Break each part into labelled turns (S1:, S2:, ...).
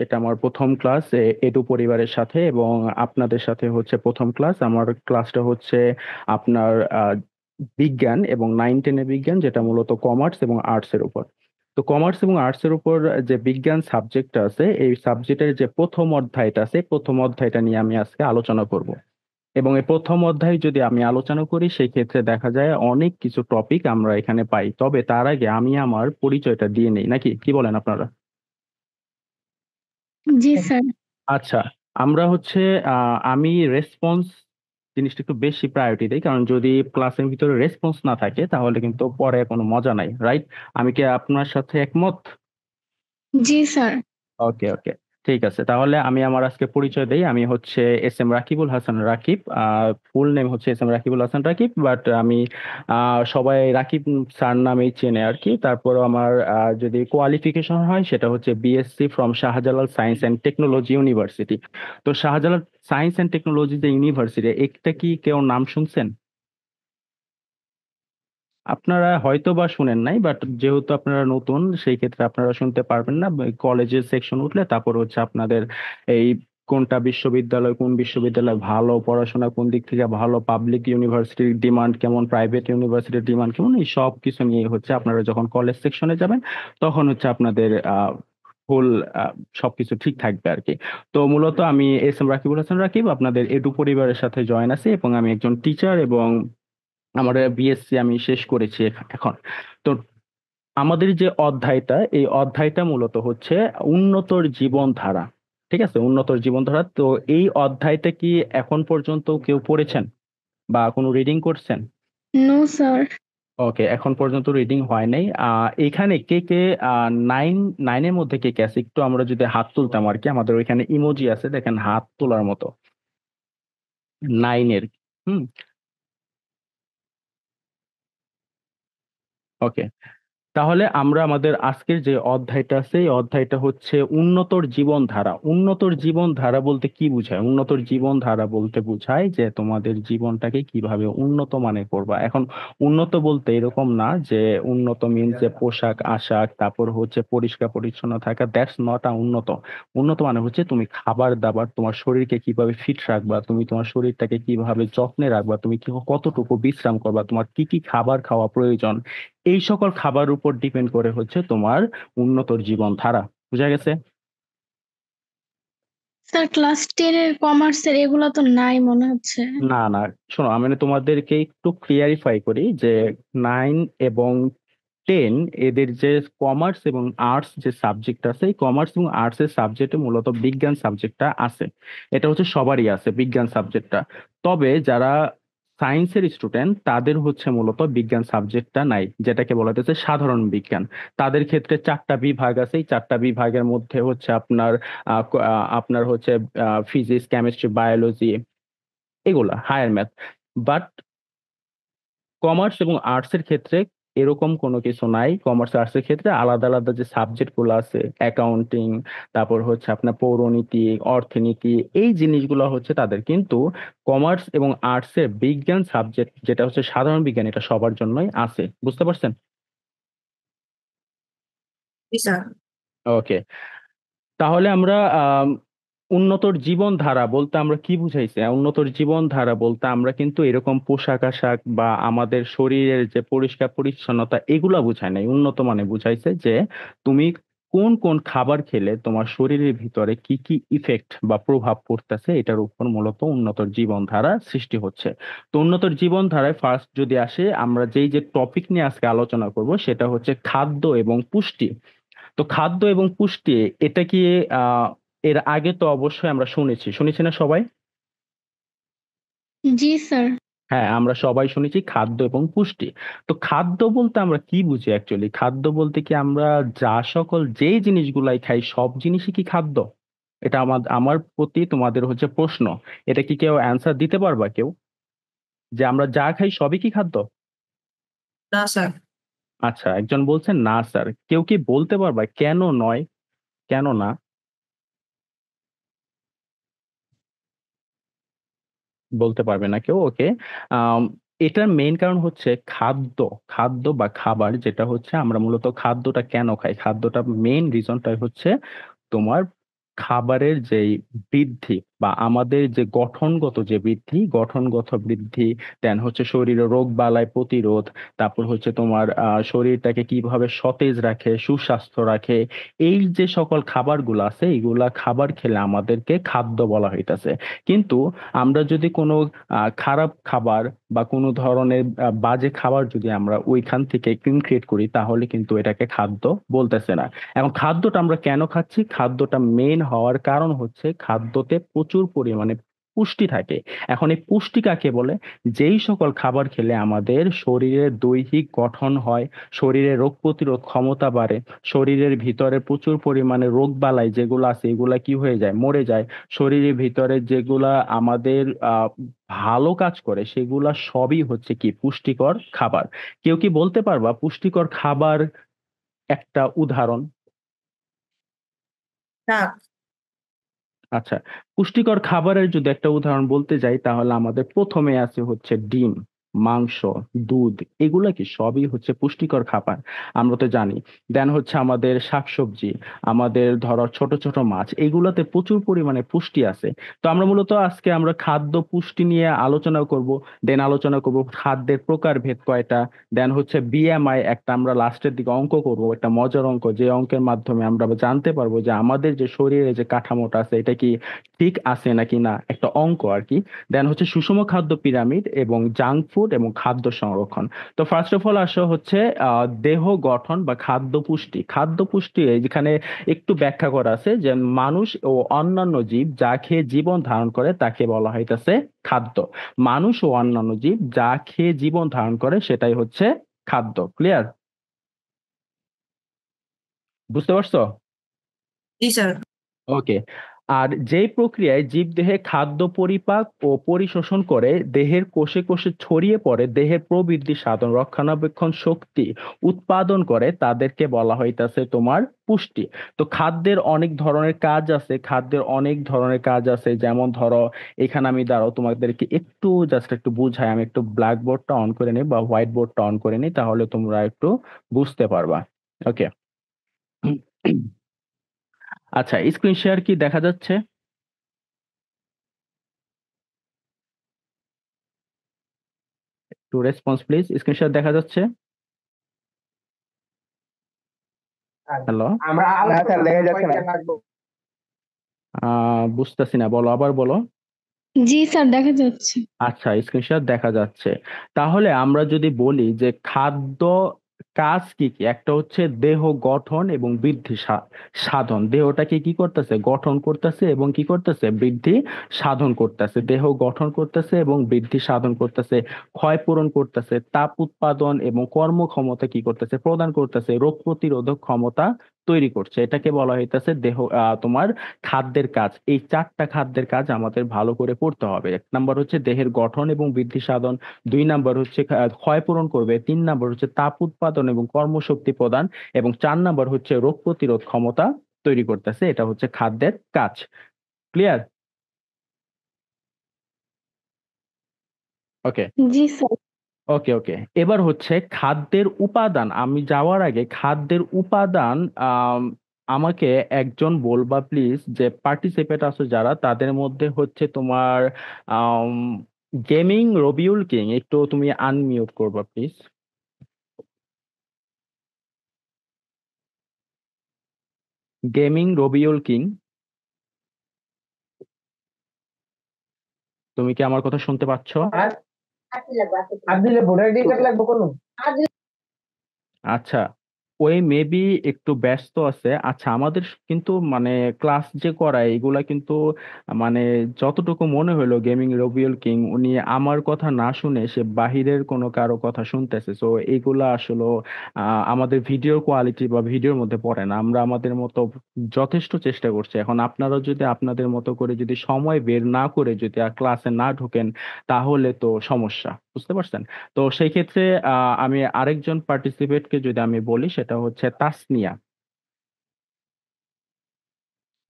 S1: এটা আমার প্রথম ক্লাস এডু পরিবারের সাথে, এবং আপনাদের সাথে হচ্ছে প্রথম ক্লাস। আমার ক্লাসটা হচ্ছে আপনার বিজ্ঞান এবং 9-10 বিজ্ঞান, যেটা মূলত কমার্স এবং আর্টস এর উপর। তো কমার্স এবং আর্টস এর উপর যে বিজ্ঞান সাবজেক্টটা আছে, এই সাবজেক্টের যে প্রথম অধ্যায়টা আছে, প্রথম অধ্যায়টা নিয়ে আমি আজকে আলোচনা করব। এবং এই প্রথম অধ্যায় যদি আমি আলোচনা করি, সেই ক্ষেত্রে দেখা যায় অনেক কিছু টপিক আমরা এখানে পাই। তবে তার আগে আমি আমার পরিচয়টা দিয়ে নেই, নাকি কি বলেন আপনারা?
S2: জি স্যার।
S1: আচ্ছা, আমরা হচ্ছে আমি রেসপন্স জিনিসটা একটু বেশি প্রায়োরিটি দিই, কারণ যদি ক্লাসের ভিতরে রেসপন্স না থাকে তাহলে কিন্তু পরে কোনো মজা নাই, রাইট? আমি কি আপনার সাথে একমত?
S2: জি স্যার।
S1: ওকে, ওকে, ঠিক আছে। তাহলে আমি আমার আজকে পরিচয় দেই। আমি হচ্ছে S M Rakibul Hasan Rakib. Full name হচ্ছে S M Rakibul Hasan Rakib, but আমি সবাই রাকিব স্যার নামেই চেনে আর কি। তারপর আমার যদি কোয়ালিফিকেশন হয়, সেটা হচ্ছে BSc from Shahjalal science and technology university. তো শাহজালাল সায়েন্স অ্যান্ড টেকনোলজি যে ইউনিভার্সিটি, এটা কি কেউ নাম শুনছেন? আপনারা হয়তো বা শুনেন নাই, বাট যেহেতু আপনারা নতুন, সেই ক্ষেত্রে আপনারা শুনতে পারবেন না। কলেজের সেকশন উঠলে তারপর হচ্ছে আপনাদের এই কোনটা বিশ্ববিদ্যালয়, কোন বিশ্ববিদ্যালয় ভালো, পড়াশোনা কোন দিক থেকে ভালো, পাবলিক ইউনিভার্সিটির ডিমান্ড কেমন, প্রাইভেট ইউনিভার্সিটির ডিমান্ড কেমন, এই সব কিছু নিয়ে হচ্ছে আপনারা যখন কলেজ সেকশনে যাবেন, তখন হচ্ছে আপনাদের ফুল সবকিছু ঠিক থাকবে আর কি। তো মূলত আমি এস এম রাকিবুল হাসান রাকিব, আপনাদের এডু পরিবারের সাথে জয়েন আছি, এবং আমি একজন টিচার, এবং আমার বিএসসি আমি শেষ করেছি এখন। তো আমাদের যে অধ্যায়টা, এই অধ্যায়টা মূলত হচ্ছে উন্নতর জীবনধারা। ঠিক আছে, উন্নতর জীবনধারা। তো এই অধ্যায়টা কি এখন পর্যন্ত কেউ পড়েছেন বা কোনো রিডিং করছেন?
S2: No sir.
S1: ওকে, এখন পর্যন্ত রিডিং হয় নাই। এখানে কে কে নাইন নাইনের মধ্যে কে কে আছে, একটু আমরা যদি হাত তুলতাম আর কি। আমাদের ওইখানে ইমোজি আছে, দেখেন, হাত তোলার মতো। নাইনের। হুম। ওকে, তাহলে আমরা আমাদের আজকের যে অধ্যায়টা আছে, এই অধ্যায়টা হচ্ছে উন্নতর জীবনধারা। উন্নতর জীবনধারা বলতে কি বোঝায়? উন্নতর জীবনধারা বলতে বোঝায় যে তোমাদের জীবনটাকে কিভাবে উন্নত মানের করবা। এখন উন্নত বলতে এরকম না যে উন্নত মিনস যে পোশাক আশাক, তারপর হচ্ছে পরিষ্কার পরিচ্ছন্ন থাকা, দ্যাটস নট আ উন্নত। উন্নত মানে হচ্ছে তুমি খাবার দাবার, তোমার শরীরকে কিভাবে ফিট রাখবা, তুমি তোমার শরীরটাকে কিভাবে যত্নে রাখবা, তুমি কি কতটুকু বিশ্রাম করবা, তোমার কি কি খাবার খাওয়া প্রয়োজন, এই সকল খাবার উপর ডিপেন্ড করে হচ্ছে তোমার উন্নতর জীবনধারা। বুঝা গেছে?
S2: স্যার ক্লাস 10 এর কমার্সের এগুলো তো নাই মনে হচ্ছে।
S1: না, না, শোনো, আমি না তোমাদেরকে একটু ক্লিয়ারিফাই করি যে 9 এবং 10, এদের যে কমার্স এবং আর্টস যে সাবজেক্ট আছে, এই কমার্স এবং আর্টস এর সাবজেক্টে মূলত বিজ্ঞান সাবজেক্টটা আছে। এটা হচ্ছে সবারই আছে বিজ্ঞান সাবজেক্টটা। তবে যারা সায়েন্সের স্টুডেন্ট, তাদের হচ্ছে মূলত বিজ্ঞান সাবজেক্টটা নাই, যেটাকে বলা হচ্ছে সাধারণ বিজ্ঞান। তাদের ক্ষেত্রে 4টা বিভাগ আছে। এই 4টা বিভাগের মধ্যে হচ্ছে আপনার হচ্ছে ফিজিক্স, কেমিস্ট্রি, বায়োলজি, এগুলা হায়ার ম্যাথ। বাট কমার্স এবং আর্টস এর ক্ষেত্রে এরকম কোনো কিছু নাই। কমার্স আর্টস এর ক্ষেত্রে আলাদা আলাদা যে সাবজেক্ট গুলো আছে, অ্যাকাউন্টিং, তারপর হচ্ছে আপনার পৌরনীতি, অর্থনীতি, এই জিনিসগুলো হচ্ছে তাদের। কিন্তু কমার্স এবং আর্টস এর বিজ্ঞান সাবজেক্ট যেটা হচ্ছে সাধারণ বিজ্ঞান, এটা সবার জন্যই আছে। বুঝতে পারছেন?
S3: জি স্যার।
S1: ওকে, তাহলে আমরা উন্নতর জীবনধারা বলতে আমরা কি বুঝাইছি? উন্নতর জীবনধারা বলতে আমরা কিন্তু এরকম পোশাক আশাক বা আমাদের শরীরের যে পরিষ্কার পরিচ্ছন্নতা, এগুলা বুঝাই নাই। উন্নত মানে বুঝাইছে যে তুমি কোন কোন খাবার খেলে তোমার শরীরের ভিতরে কি কি ইফেক্ট বা প্রভাব পড়তেছে, এটার উপর মূলত উন্নতর জীবনধারা সৃষ্টি হচ্ছে। তো উন্নতর জীবনধারায় ফার্স্ট যদি আসে, আমরা যেই যে টপিক নিয়ে আজকে আলোচনা করব, সেটা হচ্ছে খাদ্য এবং পুষ্টি। তো খাদ্য এবং পুষ্টি, এটা কি আহ এর আগে তো অবশ্যই আমরা শুনেছি না সবাই?
S2: জি স্যার।
S1: হ্যাঁ, আমরা সবাই শুনেছি খাদ্য এবং পুষ্টি। তো খাদ্য বলতে আমরা কি বুঝি অ্যাকচুয়ালি? খাদ্য বলতে কি আমরা যা সকল যেই জিনিসগুলাই খাই, সব জিনিসই কি খাদ্য? এটা আমার প্রতি তোমাদের হচ্ছে প্রশ্ন। এটা কি কেউ অ্যান্সার দিতে পারবা কেউ, যে আমরা যা খাই সবই কি খাদ্য?
S3: না স্যার।
S1: আচ্ছা, একজন বলছেন না স্যার। কেউ কি বলতে পারবা কেন নয়, কেন না? বলতে পারবে না কেউ, ওকে। আম, এটার মেইন কারণ হচ্ছে খাদ্য। খাদ্য বা খাবার যেটা হচ্ছে, আমরা মূলত খাদ্যটা কেন খাই, খাদ্যটা মেইন রিজনটাই হচ্ছে তোমার খাবারের যে বৃদ্ধি বা আমাদের যে গঠনগত বৃদ্ধি, দেন হচ্ছে শরীরে রোগ বালাই প্রতিরোধ, তারপর হচ্ছে তোমার শরীরটাকে কিভাবে সতেজ রাখে, সুস্বাস্থ্য রাখে, এই যে সকল খাবারগুলো আছে এইগুলা খাবার খেলে আমাদেরকে খাদ্য বলা হইতাছে। কিন্তু আমরা যদি কোনো খারাপ খাবার বা কোনো ধরনের বাজে খাবার যদি আমরা ওইখান থেকে ক্রিয়েট করি তাহলে কিন্তু এটাকে খাদ্য বলতেছে না। এখন খাদ্যটা আমরা কেন খাচ্ছি? খাদ্যটা মেইন হওয়ার কারণ হচ্ছে খাদ্যতে প্রচুর পরিমাণে পুষ্টি থাকে। এখন এই পুষ্টি কাকে বলে? যেই সকল খাবার খেলে আমাদের শরীরের দৈহিক গঠন হয়, শরীরে রোগ প্রতিরোধ ক্ষমতা বাড়ে, শরীরের ভিতরে প্রচুর পরিমাণে রোগ বালাই যেগুলো আছে এগুলা কি হয়ে যায়, মরে যায়, শরীরের ভিতরে যেগুলা আমাদের ভালো কাজ করে সেগুলা সবই হচ্ছে কি পুষ্টিকর খাবার। কেউ কি বলতে পারবা পুষ্টিকর খাবার একটা উদাহরণ?
S3: শাক।
S1: আচ্ছা, পুষ্টিকর খাবারের যদি একটা উদাহরণ বলতে যাই তাহলে আমাদের প্রথমে আছে হচ্ছে ডিম, মাংস, দুধ, এগুলা কি সবই হচ্ছে পুষ্টিকর খাবার, আমরা তো জানি। দেন হচ্ছে আমাদের শাকসবজি, আমাদের ধরো ছোট ছোট মাছ, এগুলাতে প্রচুর পরিমাণে পুষ্টি আছে। তো আমরা মূলত আজকে আমরা খাদ্য পুষ্টি নিয়ে আলোচনা করব। দেন আলোচনা করব খাদ্যের প্রকারভেদ কয়টা। দেন হচ্ছে বিএমআই একটা আমরা লাস্টের দিকে অঙ্ক করব, একটা মজার অঙ্ক, যে অঙ্কের মাধ্যমে আমরা জানতে পারবো যে আমাদের যে শরীরে যে কাঠামোটা আছে এটা কি ঠিক আছে নাকি না, একটা অঙ্ক আর কি। দেন হচ্ছে সুষম খাদ্য পিরামিড এবং জাঙ্ক ফুড এবং খাদ্য সংরক্ষণ। তো ফার্স্ট অফ অল আসা হচ্ছে দেহ গঠন বা খাদ্য পুষ্টি যেখানে একটু ব্যাখ্যা করা আছে যে মানুষ ও অন্যান্য জীব যা খেয়ে জীবন ধারণ করে তাকে বলা হইতাছে খাদ্য। মানুষ ও অন্যান্য জীব যা খেয়ে জীবন ধারণ করে সেটাই হচ্ছে খাদ্য। ক্লিয়ার? বুঝতে পারছো?
S3: জি স্যার।
S1: ওকে। আর যেই প্রক্রিয়ায় জীবদেহে খাদ্য পরিপাক ও পরিশোষণ করে দেহের কোষে কোষে ছড়িয়ে পড়ে দেহের প্রবৃদ্ধি সাধন রক্ষণাবেক্ষণ শক্তি উৎপাদন করে তাদেরকে বলা হইতাছে তোমার পুষ্টি। তো খাদ্যের অনেক ধরনের কাজ আছে, যেমন ধরো এখানে আমি দাঁড়াও তোমাদেরকে একটু জাস্ট একটু বুঝাই, আমি একটু ব্ল্যাক বোর্ডটা অন করে নিই বা হোয়াইট বোর্ডটা অন করে নিই তাহলে তোমরা একটু বুঝতে পারবা। ওকে। আচ্ছা, স্ক্রিন শেয়ার কি দেখা যাচ্ছে? Two response please. Screen share দেখা যাচ্ছে? হ্যালো?
S4: না স্যার, দেখা যাচ্ছে না।
S1: বুঝতেছি না, বলো, আবার বলো।
S2: জি স্যার, দেখা যাচ্ছে।
S1: আচ্ছা, স্ক্রিনশট দেখা যাচ্ছে। তাহলে আমরা যদি বলি যে খাদ্য কাজ কি কি, একটা হচ্ছে দেহ গঠন এবং বৃদ্ধি সাধন। দেহটাকে কি করতেছে, গঠন করতেছে এবং কি করতেছে, বৃদ্ধি সাধন করতেছে। দেহ গঠন করতেছে এবং বৃদ্ধি সাধন করতেছে, ক্ষয় পূরণ করতেছে, তাপ উৎপাদন এবং কর্মক্ষমতা কি করতেছে, প্রদান করতেছে, রোগ প্রতিরোধক ক্ষমতা তৈরি করছে। এটাকে বলা হইতেছে দেহ তোমার খাদ্যের কাজ। এই চারটা খাদ্যের কাজ আমাদের ভালো করে পড়তে হবে। এক নাম্বার হচ্ছে দেহের গঠন এবং বৃদ্ধি সাধন, দুই নাম্বার হচ্ছে ক্ষয় পূরণ করবে, তিন নাম্বার হচ্ছে তাপ উৎপাদন এবং কর্মশক্তি প্রদান, এবং চার নাম্বার হচ্ছে রোগ প্রতিরোধ ক্ষমতা তৈরি করতেছে। এটা হচ্ছে খাদ্যের কাজ। ক্লিয়ার? ওকে।
S2: জি স্যার।
S1: ওকে ওকে, এবার হচ্ছে খাদ্যের উপাদান। আমি যাওয়ার আগে খাদ্যের উপাদান আমাকে একজন বলবা প্লিজ, যে পার্টিসিপেট আছে যারা তাদের মধ্যে হচ্ছে তোমার গেমিং রবিউল কিং, একটু তুমি আনমিউট করবা প্লিজ। গেমিং রবিউল কিং, তুমি কি আমার কথা শুনতে পাচ্ছ?
S4: আব্দুল ভোটার আইডি কার্ড লাগবে কোনো?
S1: আচ্ছা, ওই মেবি একটু ব্যস্ত আছে। আচ্ছা, আমাদের কিন্তু মানে ক্লাস যে করায় এগুলা কিন্তু মানে যতটুকু মনে হলো গেমিং রবিউল কিং উনি আমার কথা না শুনে সে বাহিরের কোনো কারো কথা শুনতেছে। তো এইগুলা আসলে আমাদের ভিডিওর কোয়ালিটি বা ভিডিওর মধ্যে পড়ে না। আমরা আমাদের মতো যথেষ্ট চেষ্টা করছি। এখন আপনারা যদি আপনাদের মতো করে যদি সময় বের না করে যদি ক্লাসে না ঢোকেন তাহলে তো সমস্যা, বুঝতে পারছেন? তো সেই ক্ষেত্রে আমি আরেকজন পার্টিসিপেটকে যদি আমি বলি সেটা হচ্ছে তাসনিয়া।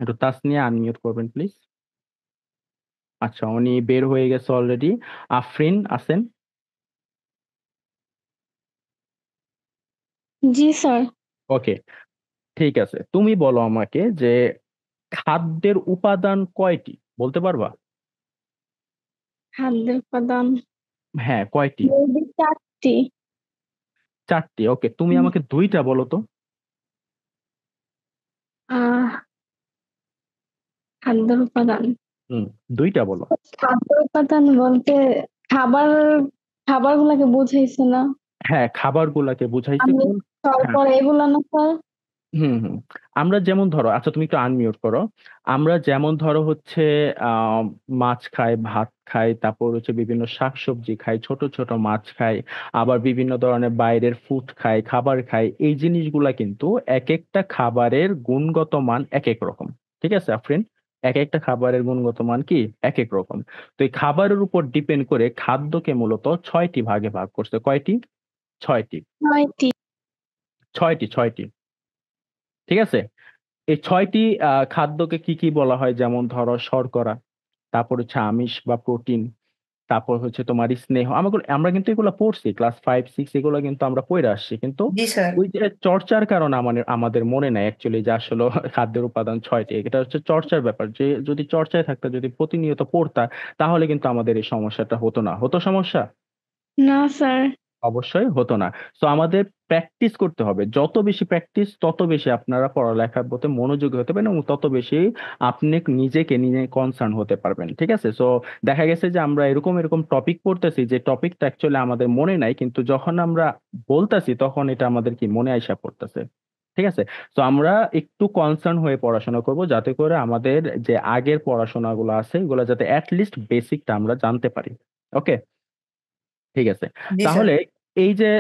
S1: একটু তাসনিয়া আনমিউট করবেন প্লিজ। আচ্ছা, উনি বের হয়ে গেছে অলরেডি। আফরিন আছেন?
S2: জি স্যার।
S1: ওকে, ঠিক আছে। তুমি বলো আমাকে যে খাদ্যের উপাদান কয়টি বলতে পারবা?
S2: খাদ্যের উপাদান
S1: হ্যাঁ, কয়টি?
S2: মেবি 4টি।
S1: 4টি। ওকে, তুমি
S2: হুম,
S1: আমাকে 2টা বলো তো।
S2: আহ খাদ্যের উপাদান
S1: 2টা বলো।
S2: খাদ্য উপাদান বলতে খাবার খাবার গুলাকে বুঝাইছে না?
S1: হ্যাঁ, খাবারগুলাকে বুঝাইছে
S2: আমি
S1: কোন? হ্যাঁ,
S2: তারপর এগুলা না স্যার?
S1: হুম। আমরা যেমন ধরো, আচ্ছা তুমি একটু আনমিউট করো। আমরা যেমন ধরো হচ্ছে আহ মাছ খাই, ভাত খাই, তারপর হচ্ছে বিভিন্ন শাকসবজি খাই, ছোট ছোট মাছ খাই, আবার বিভিন্ন ধরনের বাইরের ফুড খাই, খাবার খাই। এই জিনিসগুলা কিন্তু এক একটা খাবারের গুণগত মান এক এক রকম। ঠিক আছে আফরিন? এক একটা খাবারের গুণগত মান কি এক এক রকম। তো এই খাবারের উপর ডিপেন্ড করে খাদ্যকে মূলত 6টি ভাগে ভাগ করছে। কয়টি? 6টি।
S2: 9টি।
S1: 6টি। ঠিক আছে। এই 6টি খাদ্যকে কি কি বলা হয়, যেমন ধরো শর্করা, তারপর হচ্ছে আমিষ বা প্রোটিন, তারপর হচ্ছে তোমার স্নেহ। আমরা কিন্তু এগুলো পড়ছি ক্লাস 5 6, এগুলো কিন্তু আমরা পড়ে আসছি, কিন্তু
S3: জি স্যার।
S1: ওই যে চর্চার কারণে আমাদের মনে নাই অ্যাকচুয়ালি যে আসলে খাদ্যের উপাদান 6টি। এটা হচ্ছে চর্চার ব্যাপার, যে যদি চর্চায় থাকতে, যদি প্রতিনিয়ত পড়তা, তাহলে কিন্তু আমাদের এই সমস্যাটা হতো না। হতো সমস্যা?
S2: না স্যার।
S1: অবশ্যই হতো না। তো আমাদের প্র্যাকটিস করতে হবে। যত বেশি প্র্যাকটিস, তত বেশি আপনারা পড়ালেখার প্রতি মনোযোগী হতে পারবেন, এবং তত বেশি আপনি নিজেকে নিয়ে কনসার্ন হতে পারবেন। ঠিক আছে। সো দেখা গেছে যে আমরা এরকম এরকম টপিক পড়তেছি, যে টপিকটা অ্যাকচুয়ালি আমাদের মনে নাই, কিন্তু যখন আমরা বলতাছি তখন এটা আমাদের কি মনে আইসা পড়তেছে। ঠিক আছে। তো আমরা একটু কনসার্ন হয়ে পড়াশোনা করব, যাতে করে আমাদের যে আগের পড়াশোনাগুলো আছে এগুলো যাতে অ্যাটলিস্ট বেসিকটা আমরা জানতে পারি। ওকে, ঠিক আছে।
S3: জি স্যার।
S1: তাহলে এই যে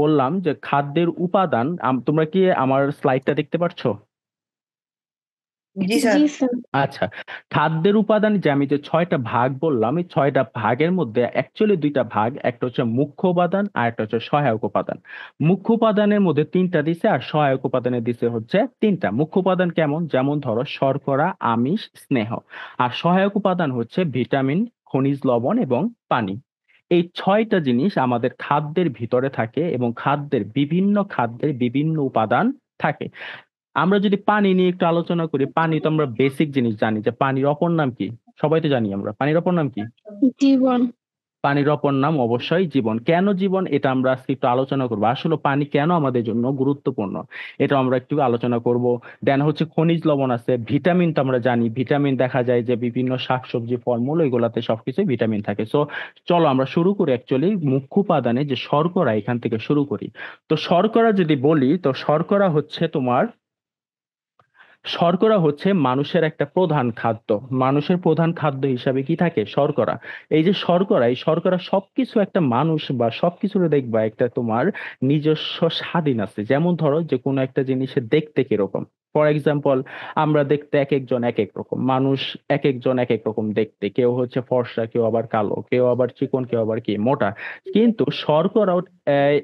S1: বললাম যে খাদ্যের উপাদান, তোমরা কি আমার স্লাইডটা দেখতে পাচ্ছো?
S3: জি স্যার।
S2: জি স্যার।
S1: আচ্ছা, খাদ্যের উপাদান যে আমি যে 6টা ভাগ বললাম, এই 6টা ভাগের মধ্যে অ্যাকচুয়ালি 2টা ভাগ, একটা হচ্ছে মুখ্য উপাদান আর একটা হচ্ছে সহায়ক উপাদান। মুখ্য উপাদানের মধ্যে 3টা দিছে, আর সহায়ক উপাদানে দিছে হচ্ছে 3টা। মুখ্য উপাদান কেমন? যেমন ধরো শর্করা, আমিষ, স্নেহ। আর সহায়ক উপাদান হচ্ছে ভিটামিন, খনিজ লবণ এবং পানি। এই 6টা জিনিস আমাদের খাদ্যের ভিতরে থাকে, এবং খাদ্যের বিভিন্ন উপাদান থাকে। আমরা যদি পানি নিয়ে একটু আলোচনা করি, পানি তো আমরা বেসিক জিনিস জানি, যে পানির অপর নাম কি? সবাই তো জানি আমরা পানির অপর নাম কি।
S2: জীবন।
S1: পানির অপর নাম অবশ্যই জীবন। কেন জীবন, এটা আমরা আজকে একটু আলোচনা করবো। আসলে পানি কেন আমাদের জন্য গুরুত্বপূর্ণ, এটা আমরা একটু আলোচনা করব। দেন হচ্ছে খনিজ লবণ আছে, ভিটামিন তো আমরা জানি, ভিটামিন দেখা যায় যে বিভিন্ন শাকসবজি, ফলমূল, এগুলাতে সবকিছুই ভিটামিন থাকে। সো চলো আমরা শুরু করি অ্যাকচুয়ালি মুখ্য উপাদানে যে শর্করা, এখান থেকে শুরু করি। তো শর্করা যদি বলি, তো শর্করা হচ্ছে মানুষের একটা প্রধান খাদ্য। মানুষের প্রধান খাদ্য হিসাবে কি থাকে? শর্করা। এই শর্করা সবকিছু, একটা মানুষ বা সবকিছুর দেখবা একটা তোমার নিজস্ব স্বাধীন আছে। যেমন ধরো যে কোনো একটা জিনিসের দেখতে কিরকম, ফর এক্সাম্পল, আমরা দেখতে এক একজন এক এক রকম মানুষ, এক একজন এক এক রকম দেখতে। কেউ হচ্ছে ফর্সা, কেউ আবার কালো, কেউ আবার চিকন, কেউ আবার কি মোটা। কিন্তু শর্করাও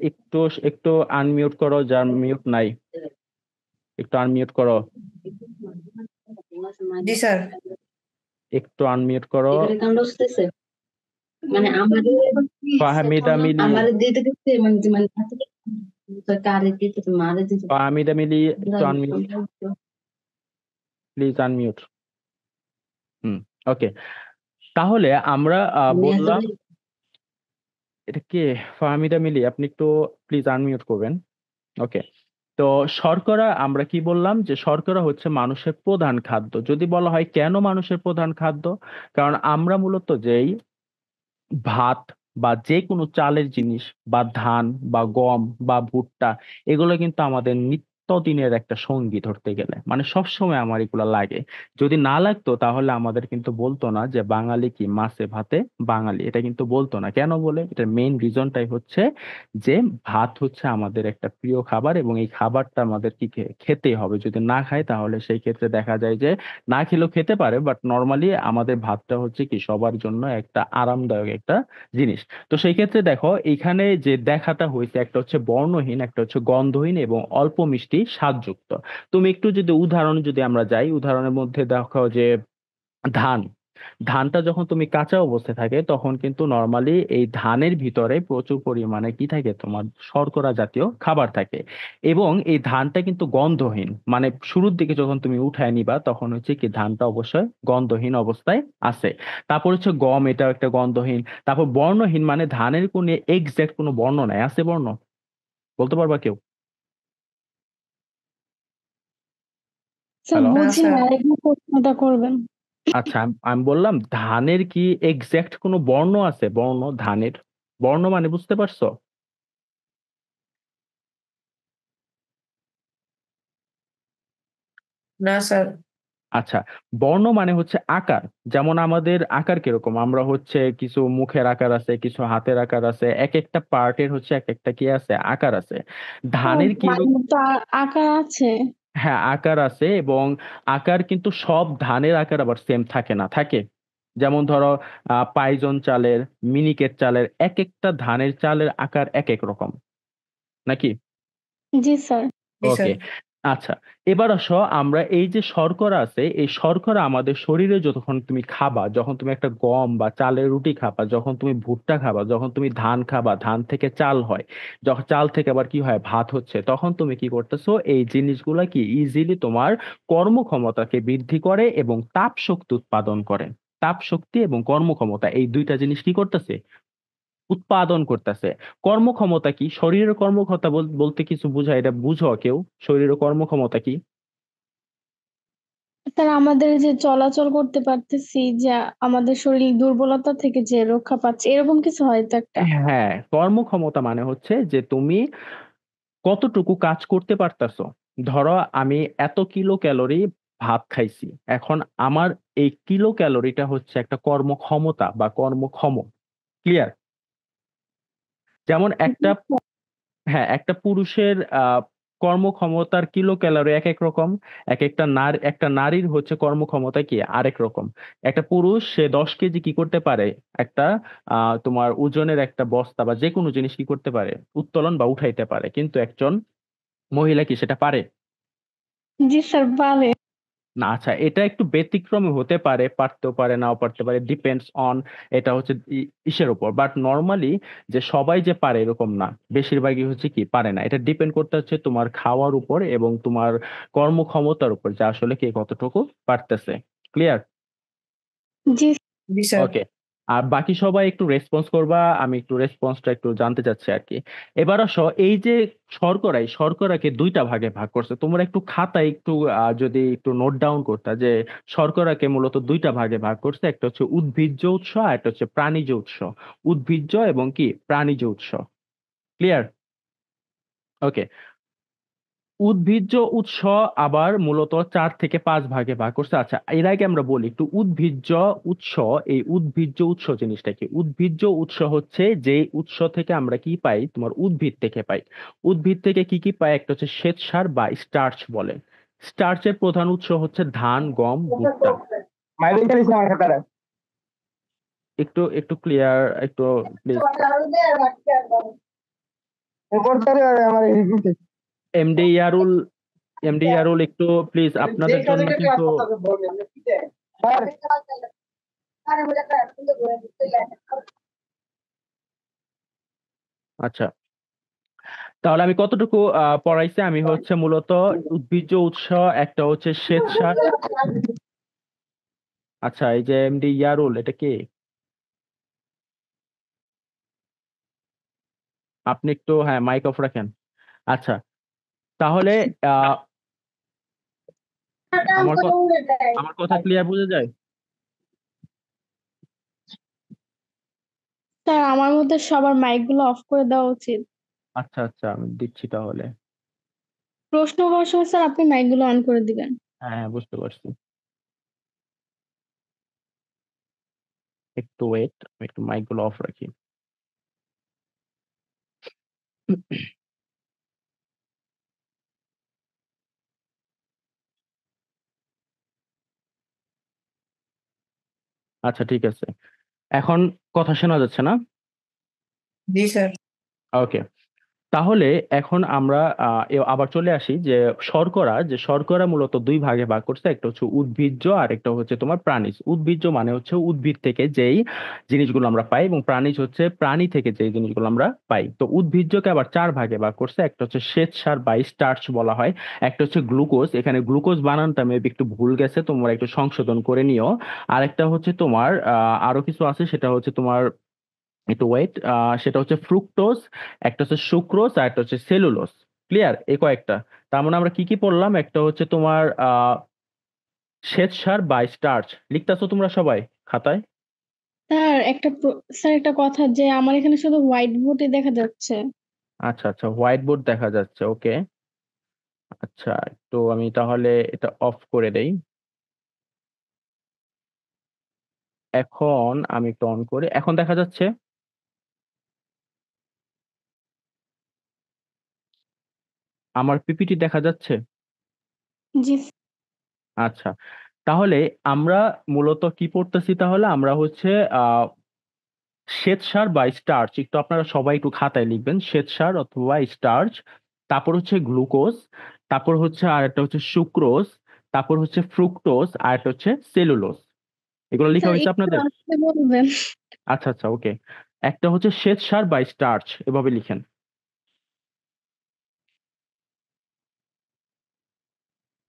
S1: একটু একটু আনমিউট করো, যার মিউট নাই, একটু আনমিউট করো।
S3: জি স্যার।
S1: একটু আনমিউট করো।
S5: এখানে কাণ্ড হচ্ছে মানে আমাদের
S1: ফাহমিদা মিলি।
S5: আমাদের দিতে দিতে মানে মানে কারে দিতে মারে দিতে
S1: ফাহমিদা মিলি, একটু আনমিউট, প্লিজ আনমিউট। ওকে, তাহলে আমরা বললাম, এটা কে? ফাহমিদা মিলি, আপনি একটু প্লিজ আনমিউট করবেন। ওকে। তো শর্করা, আমরা কি বললাম যে শর্করা হচ্ছে মানুষের প্রধান খাদ্য। যদি বলা হয় কেন মানুষের প্রধান খাদ্য, কারণ আমরা মূলত যেই ভাত বা যে কোনো চালের জিনিস, বা ধান বা গম বা ভুট্টা, এগুলো কিন্তু আমাদের নিত্যদিনের একটা সঙ্গী ধরতে গেলে, মানে সব সময় আমার এগুলো লাগে। যদি না লাগতো তাহলে আমাদের কিন্তু বলতো না যে বাঙালি কি মাছে ভাতে বাঙালি, এটা কিন্তু বলতো না। কেন বলে? এটার মেইন রিজনটাই হচ্ছে যে ভাত হচ্ছে আমাদের একটা প্রিয় খাবার, এবং এই খাবারটা আমাদের কি খেতেই হবে। যদি না খাই তাহলে সেই ক্ষেত্রে দেখা যায় যে না খেলেও খেতে পারে, বাট নর্মালি আমাদের ভাতটা হচ্ছে কি সবার জন্য একটা আরামদায়ক একটা জিনিস। তো সেই ক্ষেত্রে দেখো এখানে যে দেখাটা হয়েছে, একটা হচ্ছে বর্ণহীন, একটা হচ্ছে গন্ধহীন এবং অল্প মিষ্টি স্বাদযুক্ত। তুমি একটু যদি উদাহরণ, যদি আমরা যাই উদাহরণের মধ্যে দেখো যে ধান, ধানটা যখন তুমি কাঁচা অবস্থায় থাকে তখন কিন্তু নর্মালি এই ধানের ভিতরে প্রচুর পরিমাণে কি থাকে, তোমার শর্করা জাতীয় খাবার থাকে। এবং এই ধানটা কিন্তু গন্ধহীন, মানে শুরুর দিকে যখন তুমি উঠায় নিবা তখন হচ্ছে কি ধানটা অবশ্যই গন্ধহীন অবস্থায় আছে। তারপর হচ্ছে গম, এটাও একটা গন্ধহীন। তারপর বর্ণহীন, মানে ধানের কোনো এক্সাক্ট কোনো বর্ণ নাই, আছে বর্ণ? বলতে পারবা কেউ?
S2: Sir
S1: hello?
S3: না
S2: বুঝি
S3: স্যার।
S2: না, আরেকবার প্রশ্নটা করবেন?
S1: আচ্ছা, আমি বললাম ধানের কি এক্সাক্ট কোনো বর্ণ আছে? বর্ণ, ধানের বর্ণ মানে বুঝতে পারছো?
S3: না স্যার।
S1: আচ্ছা, বর্ণ মানে হচ্ছে আকার। যেমন আমাদের আকার কিরকম, আমরা হচ্ছে কিছু মুখের আকার আছে, কিছু হাতের আকার আছে, এক একটা পার্টের হচ্ছে এক একটা কি আছে, আকার আছে। ধানের কি
S2: মায়ের তো আকার আছে।
S1: হ্যাঁ, আকার আছে। এবং আকার কিন্তু সব ধানের আকার আবার সেম থাকে না, থাকে। যেমন ধরো পাইজন চালের, মিনিকেট চালের, এক একটা ধানের চালের আকার এক এক রকম, নাকি?
S2: জি স্যার।
S3: জি স্যার।
S1: ওকে। আচ্ছা, এবার আসো, আমরা এই যে শর্করা আছে, এই শর্করা আমাদের শরীরে যতক্ষণ তুমি খাবা, যখন তুমি একটা গম বা চালের রুটি খাবা, যখন তুমি ভুট্টা খাবা, যখন তুমি ধান খাবা, ধান থেকে চাল হয়, যখন চাল থেকে আবার কি হয়, ভাত হচ্ছে, তখন তুমি কি করতেছো, এই জিনিসগুলা কি ইজিলি তোমার কর্মক্ষমতাকে বৃদ্ধি করে এবং তাপ শক্তি উৎপাদন করে। তাপ শক্তি এবং কর্মক্ষমতা এই দুইটা জিনিস কি করতেছে, উৎপাদন করতেছে। কর্মক্ষমতা কি, শরীরের কর্মক্ষমতা বলতে কিছু বোঝায়, এটা বুঝো কেউ? শরীরের কর্মক্ষমতা কি?
S2: স্যার আমাদের যে চলাচল করতে পারতেছি, যে আমাদের শরীর দুর্বলতা থেকে যে রক্ষা পাচ্ছে, এরকম কিছু হয়তো একটা।
S1: হ্যাঁ, কর্মক্ষমতা মানে হচ্ছে যে তুমি কতটুকু কাজ করতে পারতাছো। ধরো আমি এত কিলো ক্যালোরি ভাত খাইছি, এখন আমার এই কিলো ক্যালোরিটা হচ্ছে একটা কর্মক্ষমতা বা কর্মক্ষম। ক্লিয়ার? যেমন একটা, হ্যাঁ, একটা পুরুষের কর্মক্ষমতার কিলো ক্যালোরি এক এক রকম। একটা নারীর হচ্ছে কর্মক্ষমতা কি আরেক রকম। একটা পুরুষ সে 10 কেজি কি করতে পারে, একটা তোমার ওজনের একটা বস্তা বা যে কোনো জিনিস কি করতে পারে, উত্তোলন বা উঠাইতে পারে, কিন্তু একজন মহিলা কি সেটা পারে?
S2: জি স্যার, পারে।
S1: না। আচ্ছা, এটা একটু ব্যতিক্রমী হতে পারে, পারতেও পারে, নাও পারতে পারে, ডিপেন্ডস অন এটা হচ্ছে ইসের উপর। বাট নর্মালি যে সবাই যে পারে এরকম না, বেশিরভাগই হচ্ছে কি পারে না। এটা ডিপেন্ড করতে হচ্ছে তোমার খাওয়ার উপর এবং তোমার কর্মক্ষমতার উপর, যে আসলে কে কতটুকু পারতেছে। ক্লিয়ার?
S2: জি।
S3: জি স্যার।
S1: ওকে। আর বাকি সবাই একটু রেসপন্স করবা, আমি একটু রেসপন্সটা একটু জানতে চাচ্ছি আর কি। এবার আসো, এই যে শর্করাকে দুইটা ভাগে ভাগ করছে, তোমরা একটু খাতায় একটু যদি একটু নোট ডাউন করতা যে শর্করাকে মূলত দুইটা ভাগে ভাগ করছে, একটা হচ্ছে উদ্ভিজ্জ উৎস আর একটা হচ্ছে প্রাণীজ উৎস। উদ্ভিজ্জ এবং কি প্রাণীজ উৎস। ক্লিয়ার? ওকে। উদ্ভিজ্জ উৎস আবার মূলত 4 থেকে 5 ভাগে ভাগ করছে। আচ্ছা, এর আগে আমরা বলি একটু উদ্ভিজ্জ উৎস। এই উদ্ভিজ্জ উৎস জিনিসটা কি? উদ্ভিজ্জ উৎস হচ্ছে যে উৎস থেকে আমরা কি পাই, তোমার উদ্ভিদ থেকে পাই। উদ্ভিদ থেকে কি কি পাই, একটা হচ্ছে শ্বেতসার বা স্টার্চ বলে। স্টার্চের প্রধান উৎস হচ্ছে ধান, গম, ভুট্টা।
S4: মাইরিন খালিস না আমার খাতারে।
S1: একটু একটু ক্লিয়ার, একটু প্লিজ।
S4: এরপর তারে আমার এই
S1: এমডি ইয়ারুল, এমডি ইয়ারুল একটু প্লিজ, আপনাদের জন্য কিন্তু। আচ্ছা, তাহলে আমি কতটুকু পড়াইছি, আমি হচ্ছে মূলত উদ্ভিজ্জ উৎস, একটা হচ্ছে শ্বেতসার। আচ্ছা, এই যে এমডি ইয়ারুল, এটা কি? আপনি একটু, হ্যাঁ, মাইক অফ রাখেন। আচ্ছা, তাহলে আহ, আমার আমার কথা ক্লিয়ার বোঝা যায়?
S2: স্যার আমার মতে সবার মাইক গুলো অফ করে দেওয়া উচিত।
S1: আচ্ছা আচ্ছা, আমি দিচ্ছি তাহলে।
S2: প্রশ্ন করার সময় স্যার আপনি মাইক গুলো অন করে দিবেন।
S1: হ্যাঁ হ্যাঁ, বুঝতে পারছি। একটু ওয়েট, আমি একটু মাইক গুলো অফ রাখি। আচ্ছা, ঠিক আছে। এখন কথা শোনা যাচ্ছে না?
S3: জি স্যার।
S1: ওকে। তাহলে এখন আমরা আবার চলে আসি যে শর্করা মূলত দুই ভাগে ভাগ করছে, একটা হচ্ছে উদ্ভিজ্জ আর একটা হচ্ছে তোমার প্রাণীজ। উদ্ভিজ্জ মানে হচ্ছে উদ্ভিদ থেকে যেই জিনিসগুলো আমরা পাই, এবং প্রাণীজ হচ্ছে প্রাণী থেকে যেই জিনিসগুলো আমরা পাই। তো উদ্ভিজ্জকে আবার চার ভাগে ভাগ করছে, একটা হচ্ছে শ্বেতসার বা স্টার্চ বলা হয়, একটা হচ্ছে গ্লুকোজ, এখানে গ্লুকোজ বানানটা মেবি একটু ভুল গেছে, তোমরা একটু সংশোধন করে নিও। আরেকটা হচ্ছে তোমার আরো কিছু আছে, সেটা হচ্ছে তোমার একটু ওয়েট, সেটা হচ্ছে ফ্রুক্টোজ, একটা হচ্ছে সুক্রোজ, আর একটা হচ্ছে সেলুলোজ। ক্লিয়ার? এই কয়েকটা। তার মানে আমরা কি কি পড়লাম? একটা হচ্ছে তোমার শ্বেতসার বা স্টার্চ। লিখতেছো তোমরা সবাই খাতায়?
S2: স্যার একটা কথা, যে আমার এখানে শুধু হোয়াইট বোর্ডই দেখা যাচ্ছে।
S1: আচ্ছা আচ্ছা, হোয়াইট বোর্ড দেখা যাচ্ছে, ওকে। আচ্ছা, তো আমি তাহলে এটা অফ করে দেই। এখন আমি একটু অন করি, এখন দেখা যাচ্ছে? আমার পিপিটি দেখা যাচ্ছে?
S2: জি
S1: আচ্ছা, তাহলে আমরা মূলত কি পড়তেছি? তাহলে আমরা হচ্ছে আহ শ্বেতসার বা স্টার্চ, একটু আপনারা সবাই একটু খাতায় লিখবেন, শ্বেতসার অথবা স্টার্চ, তারপর হচ্ছে গ্লুকোজ, তারপর হচ্ছে আর একটা হচ্ছে সুক্রোজ, তারপর হচ্ছে ফ্রুক্টোজ, আর একটা হচ্ছে সেলুলোজ। এগুলো লেখা
S2: স্যার,
S1: হয়েছে
S2: একটু
S1: আপনাদের?
S2: আসতে বলবেন?
S1: আচ্ছা আচ্ছা, ওকে। একটা হচ্ছে শ্বেতসার বা স্টার্চ, এভাবে লিখেন।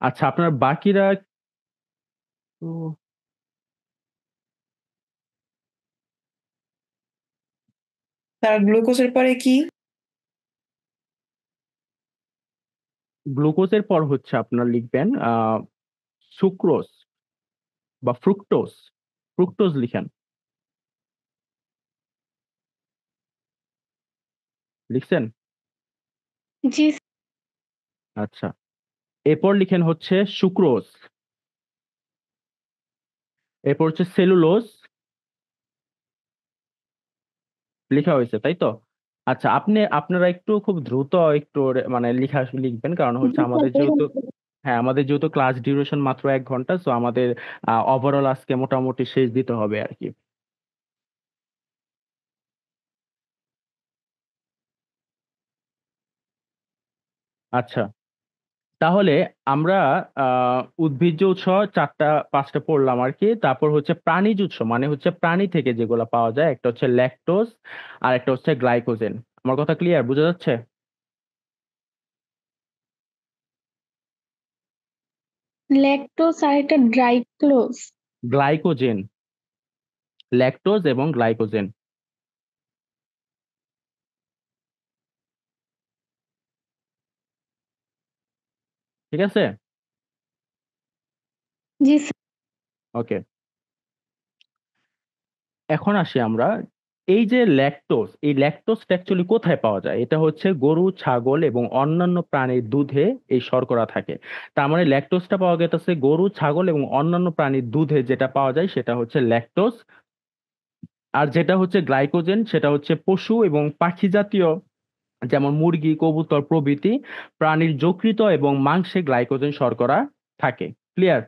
S1: আচ্ছা, আপনার বাকিরা একটু-
S3: স্যার গ্লুকোজের পরে কি?
S1: গ্লুকোজের পর হচ্ছে আপনার লিখবেন সুক্রোজ বা ফ্রুক্টোজ। ফ্রুক্টোজ লিখেন। লিখছেন?
S2: জি
S1: আচ্ছা, এরপর লিখেন হচ্ছে সুক্রোজ, এরপর হচ্ছে সেলুলোজ। লেখা হয়েছে, তাই তো? আচ্ছা, আপনারা একটু খুব দ্রুত একটু মানে লিখবেন, কারণ হচ্ছে আমাদের যেহেতু, হ্যাঁ, আমাদের যেহেতু ক্লাস ডিউরেশন মাত্র 1 ঘন্টা, তো আমাদের ওভারঅল আজকে মোটামুটি শেষ দিতে হবে আর কি। আচ্ছা, তাহলে আমরা উদ্ভিজ্জ উৎস চারটা পাঁচটা পড়লাম আর কি। তারপর হচ্ছে প্রাণীজ উৎস, মানে হচ্ছে প্রাণী থেকে যেগুলো পাওয়া যায়, একটা হচ্ছে ল্যাকটোজ, আর একটা হচ্ছে গ্লাইকোজেন। আমার কথা ক্লিয়ার, বোঝা যাচ্ছে?
S2: ল্যাকটোজ আর একটা ড্রাইক্লোজ।
S1: গ্লাইকোজেন, ল্যাকটোজ এবং গ্লাইকোজেন। ঠিক আছে,
S2: জি
S1: ওকে। এখন আসি আমরা, এই যে ল্যাকটোজ, এই ল্যাকটোজটা অ্যাকচুয়ালি কোথায় পাওয়া যায়? এটা হচ্ছে গরু, ছাগল এবং অন্যান্য প্রাণীর দুধে এই শর্করা থাকে। তার মানে ল্যাকটোজটা পাওয়া গেছে গরু, ছাগল এবং অন্যান্য প্রাণীর দুধে, যেটা পাওয়া যায় সেটা হচ্ছে ল্যাকটোজ। আর যেটা হচ্ছে গ্লাইকোজেন, সেটা হচ্ছে পশু এবং পাখি জাতীয়, যেমন মুরগি, কবুতর প্রভৃতি প্রাণীর যকৃৎ এবং মাংসে গ্লাইকোজেন শর্করা থাকে। ক্লিয়ার?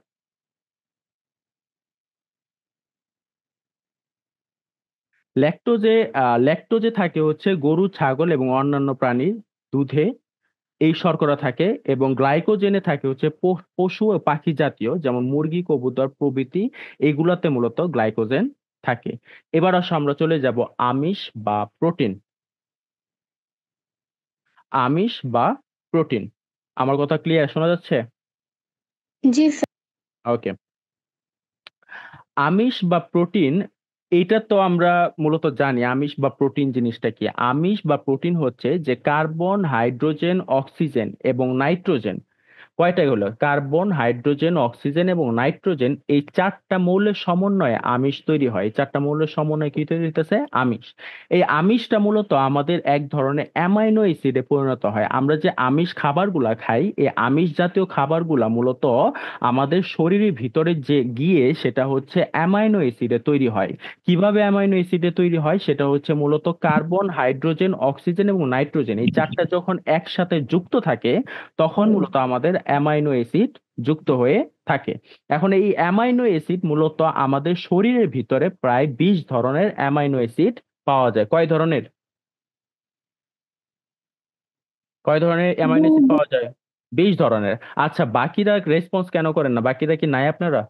S1: ল্যাকটোজে থাকে হচ্ছে গরু, ছাগল এবং অন্যান্য প্রাণীর দুধে এই শর্করা থাকে, এবং গ্লাইকোজেনে থাকে হচ্ছে পশু ও পাখি জাতীয়, যেমন মুরগি, কবুতর প্রভৃতি, এগুলাতে মূলত গ্লাইকোজেন থাকে। এবার আসো আমরা চলে যাব আমিষ বা প্রোটিন। আমিষ বা প্রোটিন, আমার কথা ক্লিয়ার শোনা যাচ্ছে?
S2: জি স্যার।
S1: ওকে। আমিষ বা প্রোটিন, এইটা তো আমরা মূলত জানি আমিষ বা প্রোটিন জিনিসটা কি। আমিষ বা প্রোটিন হচ্ছে যে কার্বন, হাইড্রোজেন, অক্সিজেন এবং নাইট্রোজেন, কয়টা হলো? কার্বন, হাইড্রোজেন, অক্সিজেন এবং নাইট্রোজেন, এই চারটা মৌলের সমন্বয়ে আমিষ তৈরি হয়। এই চারটা মৌলের সমন্বয়ে কি তৈরি হইতেছে? আমিষ। এই আমিষটা মূলত আমাদের এক ধরনের অ্যামাইনো অ্যাসিডে পরিণত হয়। আমরা যে আমিষ খাবারগুলা খাই, এই আমিষ জাতীয় খাবারগুলা মূলত আমাদের শরীরের ভিতরে যে গিয়ে সেটা হচ্ছে অ্যামাইনো অ্যাসিডে তৈরি হয়। কিভাবে অ্যামাইনো অ্যাসিডে তৈরি হয়? সেটা হচ্ছে মূলত কার্বন, হাইড্রোজেন, অক্সিজেন এবং নাইট্রোজেন, এই চারটা যখন একসাথে যুক্ত থাকে, তখন মূলত আমাদের অ্যামাইনো অ্যাসিড যুক্ত হয়ে থাকে। এখন এই অ্যামাইনো অ্যাসিড মূলত আমাদের শরীরের ভিতরে প্রায় 20 ধরনের অ্যামাইনো অ্যাসিড পাওয়া যায়। কয় ধরনের? কয় ধরনের অ্যামাইনো অ্যাসিড পাওয়া যায়? 20 ধরনের। আচ্ছা, বাকিরা রেসপন্স কেন করেন না? বাকিরা কি নাই আপনারা?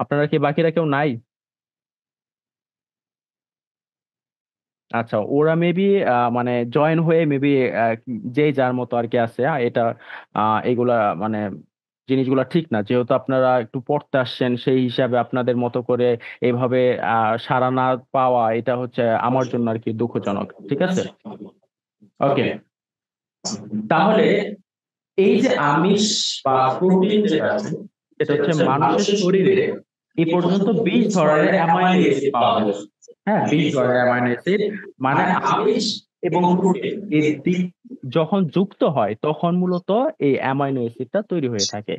S1: আপনারা কি বাকিরা কেউ নাই? আচ্ছা, ওরা মেবি মানে জয়েন হয়ে মেবি যে যার মতো আর কি আছে। এটা এগুলা মানে জিনিসগুলা ঠিক না, যেহেতু আপনারা একটু পড়তে আসছেন সেই হিসাবে আপনাদের মতো করে এইভাবে সাড়া না পাওয়া, এটা হচ্ছে আমার জন্য আর কি দুঃখজনক। ঠিক আছে, ওকে। তাহলে এই যে আমিষ বা প্রোটিন যেটা আছে, সেটা হচ্ছে মানুষের শরীরে এই পর্যন্ত 20 ধরনের অ্যামাইনো অ্যাসিড পাওয়া যায়। হ্যাঁ, 20 ধরনের অ্যামাইনো অ্যাসিড, মানে আমিষ এবং প্রোটিন এই যখন যুক্ত হয় তখন মূলত এই অ্যামাইনো অ্যাসিডটা তৈরি হয়ে থাকে।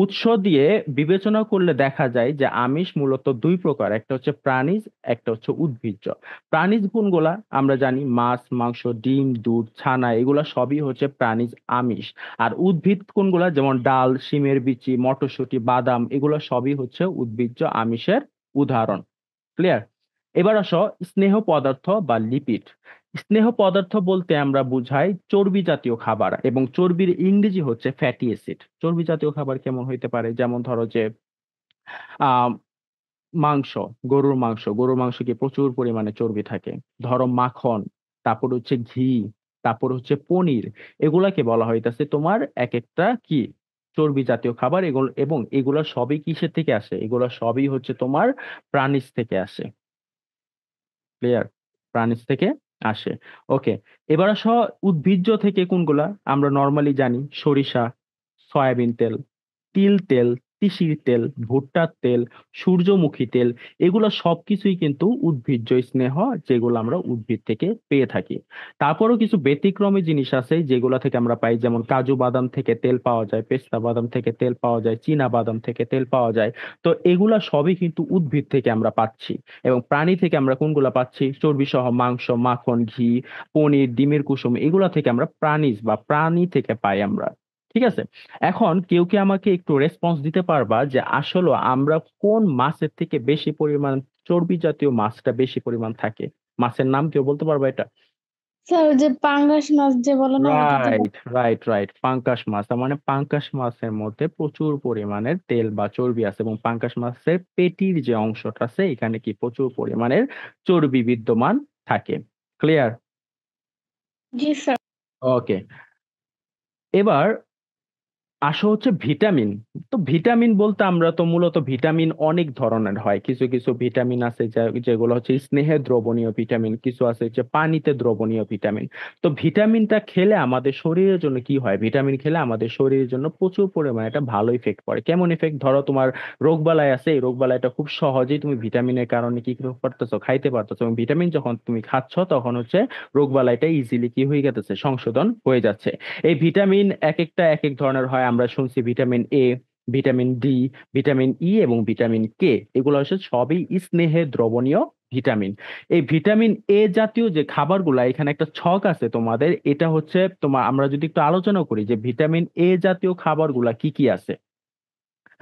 S1: উৎস দিয়ে বিবেচনা করলে দেখা যায় যে আমিষ মূলত দুই প্রকার, একটা হচ্ছে প্রাণীজ, একটা হচ্ছে উদ্ভিজ্জ। প্রাণীজ গুণগুলা আমরা জানি মাছ, মাংস, ডিম, দুধ, ছানা, এগুলা সবই হচ্ছে প্রাণীজ আমিষ। আর উদ্ভিদ কোনগুলা, যেমন ডাল, শিমের বিচি, মটরশুঁটি, বাদাম, এগুলো সবই হচ্ছে উদ্ভিজ্জ আমিষের উদাহরণ। ক্লিয়ার? এবার আসো স্নেহ পদার্থ বা লিপিড। স্নেহ পদার্থ বলতে আমরা বুঝাই চর্বি জাতীয় খাবার, এবং চর্বির ইংরেজি হচ্ছে ফ্যাটি অ্যাসিড। চর্বি জাতীয় খাবার কেমন হইতে পারে? যেমন ধরো যে আহ মাংস, গরুর মাংস কি প্রচুর পরিমাণে চর্বি থাকে। ধরো মাখন, তারপর হচ্ছে ঘি, তারপর হচ্ছে পনির, এগুলাকে বলা হইতাছে তোমার এক একটা কি চর্বি জাতীয় খাবার। এগুলো এবং এগুলা সবই কিসের থেকে আসে? এগুলা সবই হচ্ছে তোমার প্রাণীজ থেকে আসে। ক্লিয়ার? প্রাণীজ থেকে আসে। ওকে, এবার আসো উদ্ভিজ্জ থেকে কোনগুলা। আমরা নর্মালি জানি সরিষা, সয়াবিন তেল, তিল তেল, তিসির তেল, ভুট্টার তেল, সূর্যমুখী তেল, এগুলো সবকিছুই কিন্তু উদ্ভিজ্জ স্নেহ, যেগুলো আমরা উদ্ভিদ থেকে পেয়ে থাকি। তারপরও কিছু ব্যতিক্রমী জিনিস আছে যেগুলো থেকে আমরা পাই, যেমন কাজু বাদাম থেকে তেল পাওয়া যায়, পেস্তা বাদাম থেকে তেল পাওয়া যায়, চীনা বাদাম থেকে তেল পাওয়া যায়। তো এগুলা সবই কিন্তু উদ্ভিদ থেকে আমরা পাচ্ছি। এবং প্রাণী থেকে আমরা কোনগুলা পাচ্ছি? চর্বি সহ মাংস, মাখন, ঘি, পনির, ডিমের কুসুম, এগুলা থেকে আমরা প্রাণীজ বা প্রাণী থেকে পাই আমরা। ঠিক আছে, এখন কেউ কি আমাকে একটু রেসপন্স দিতে পারবা যে আসলে আমরা কোন মাছের থেকে বেশি পরিমাণ চর্বি জাতীয় মাছটা বেশি পরিমাণ থাকে? মাছের নাম কেউ বলতে পারবা এটা?
S2: স্যার ওই যে পাঙ্গাস মাছ যে বলে না ওইটাতে
S1: রাইট, রাইট, রাইট, পাঙ্কাশ মাছ। তার মানে পাঙ্কাশ মাছের মধ্যে প্রচুর পরিমাণের তেল বা চর্বি আছে, এবং পাঙ্কাশ মাছের পেটির যে অংশটা আছে এখানে কি প্রচুর পরিমাণের চর্বি বিদ্যমান থাকে। ক্লিয়ার?
S2: জি স্যার।
S1: ওকে, এবার আসো হচ্ছে ভিটামিন। তো ভিটামিন বলতে আমরা তো মূলত ভিটামিন অনেক ধরনের হয়। কিছু কিছু ভিটামিন আছে যেগুলো হচ্ছে স্নেহে দ্রবণীয় ভিটামিন, কিছু আছে হচ্ছে পানিতে দ্রবণীয় ভিটামিন। তো ভিটামিনটা খেলে আমাদের শরীরের জন্য কি হয়? ভিটামিন খেলে আমাদের শরীরের জন্য প্রচুর পরিমাণে একটা ভালো ইফেক্ট পড়ে। কেমন ইফেক্ট? ধরো তোমার রোগবালাই আছে, এই রোগবালাইটা খুব সহজেই তুমি ভিটামিনের কারণে কি করতেছো? খাইতে পারতেছো, এবং ভিটামিন যখন তুমি খাচ্ছ তখন হচ্ছে রোগবালাইটা ইজিলি কি হয়ে যাচ্ছে? সংশোধন হয়ে যাচ্ছে। এই ভিটামিন এক একটা এক এক ধরনের হয়। আমরা শুনছি vitamin A, vitamin D, vitamin E এবং ভিটামিন কে, এগুলো হচ্ছে সবই স্নেহে দ্রবণীয় ভিটামিন। এই ভিটামিন এ জাতীয় যে খাবারগুলা, এখানে একটা ছক আছে তোমাদের, এটা হচ্ছে তোমার, আমরা যদি একটু আলোচনা করি যে ভিটামিন এ জাতীয় খাবারগুলা কি কি আছে।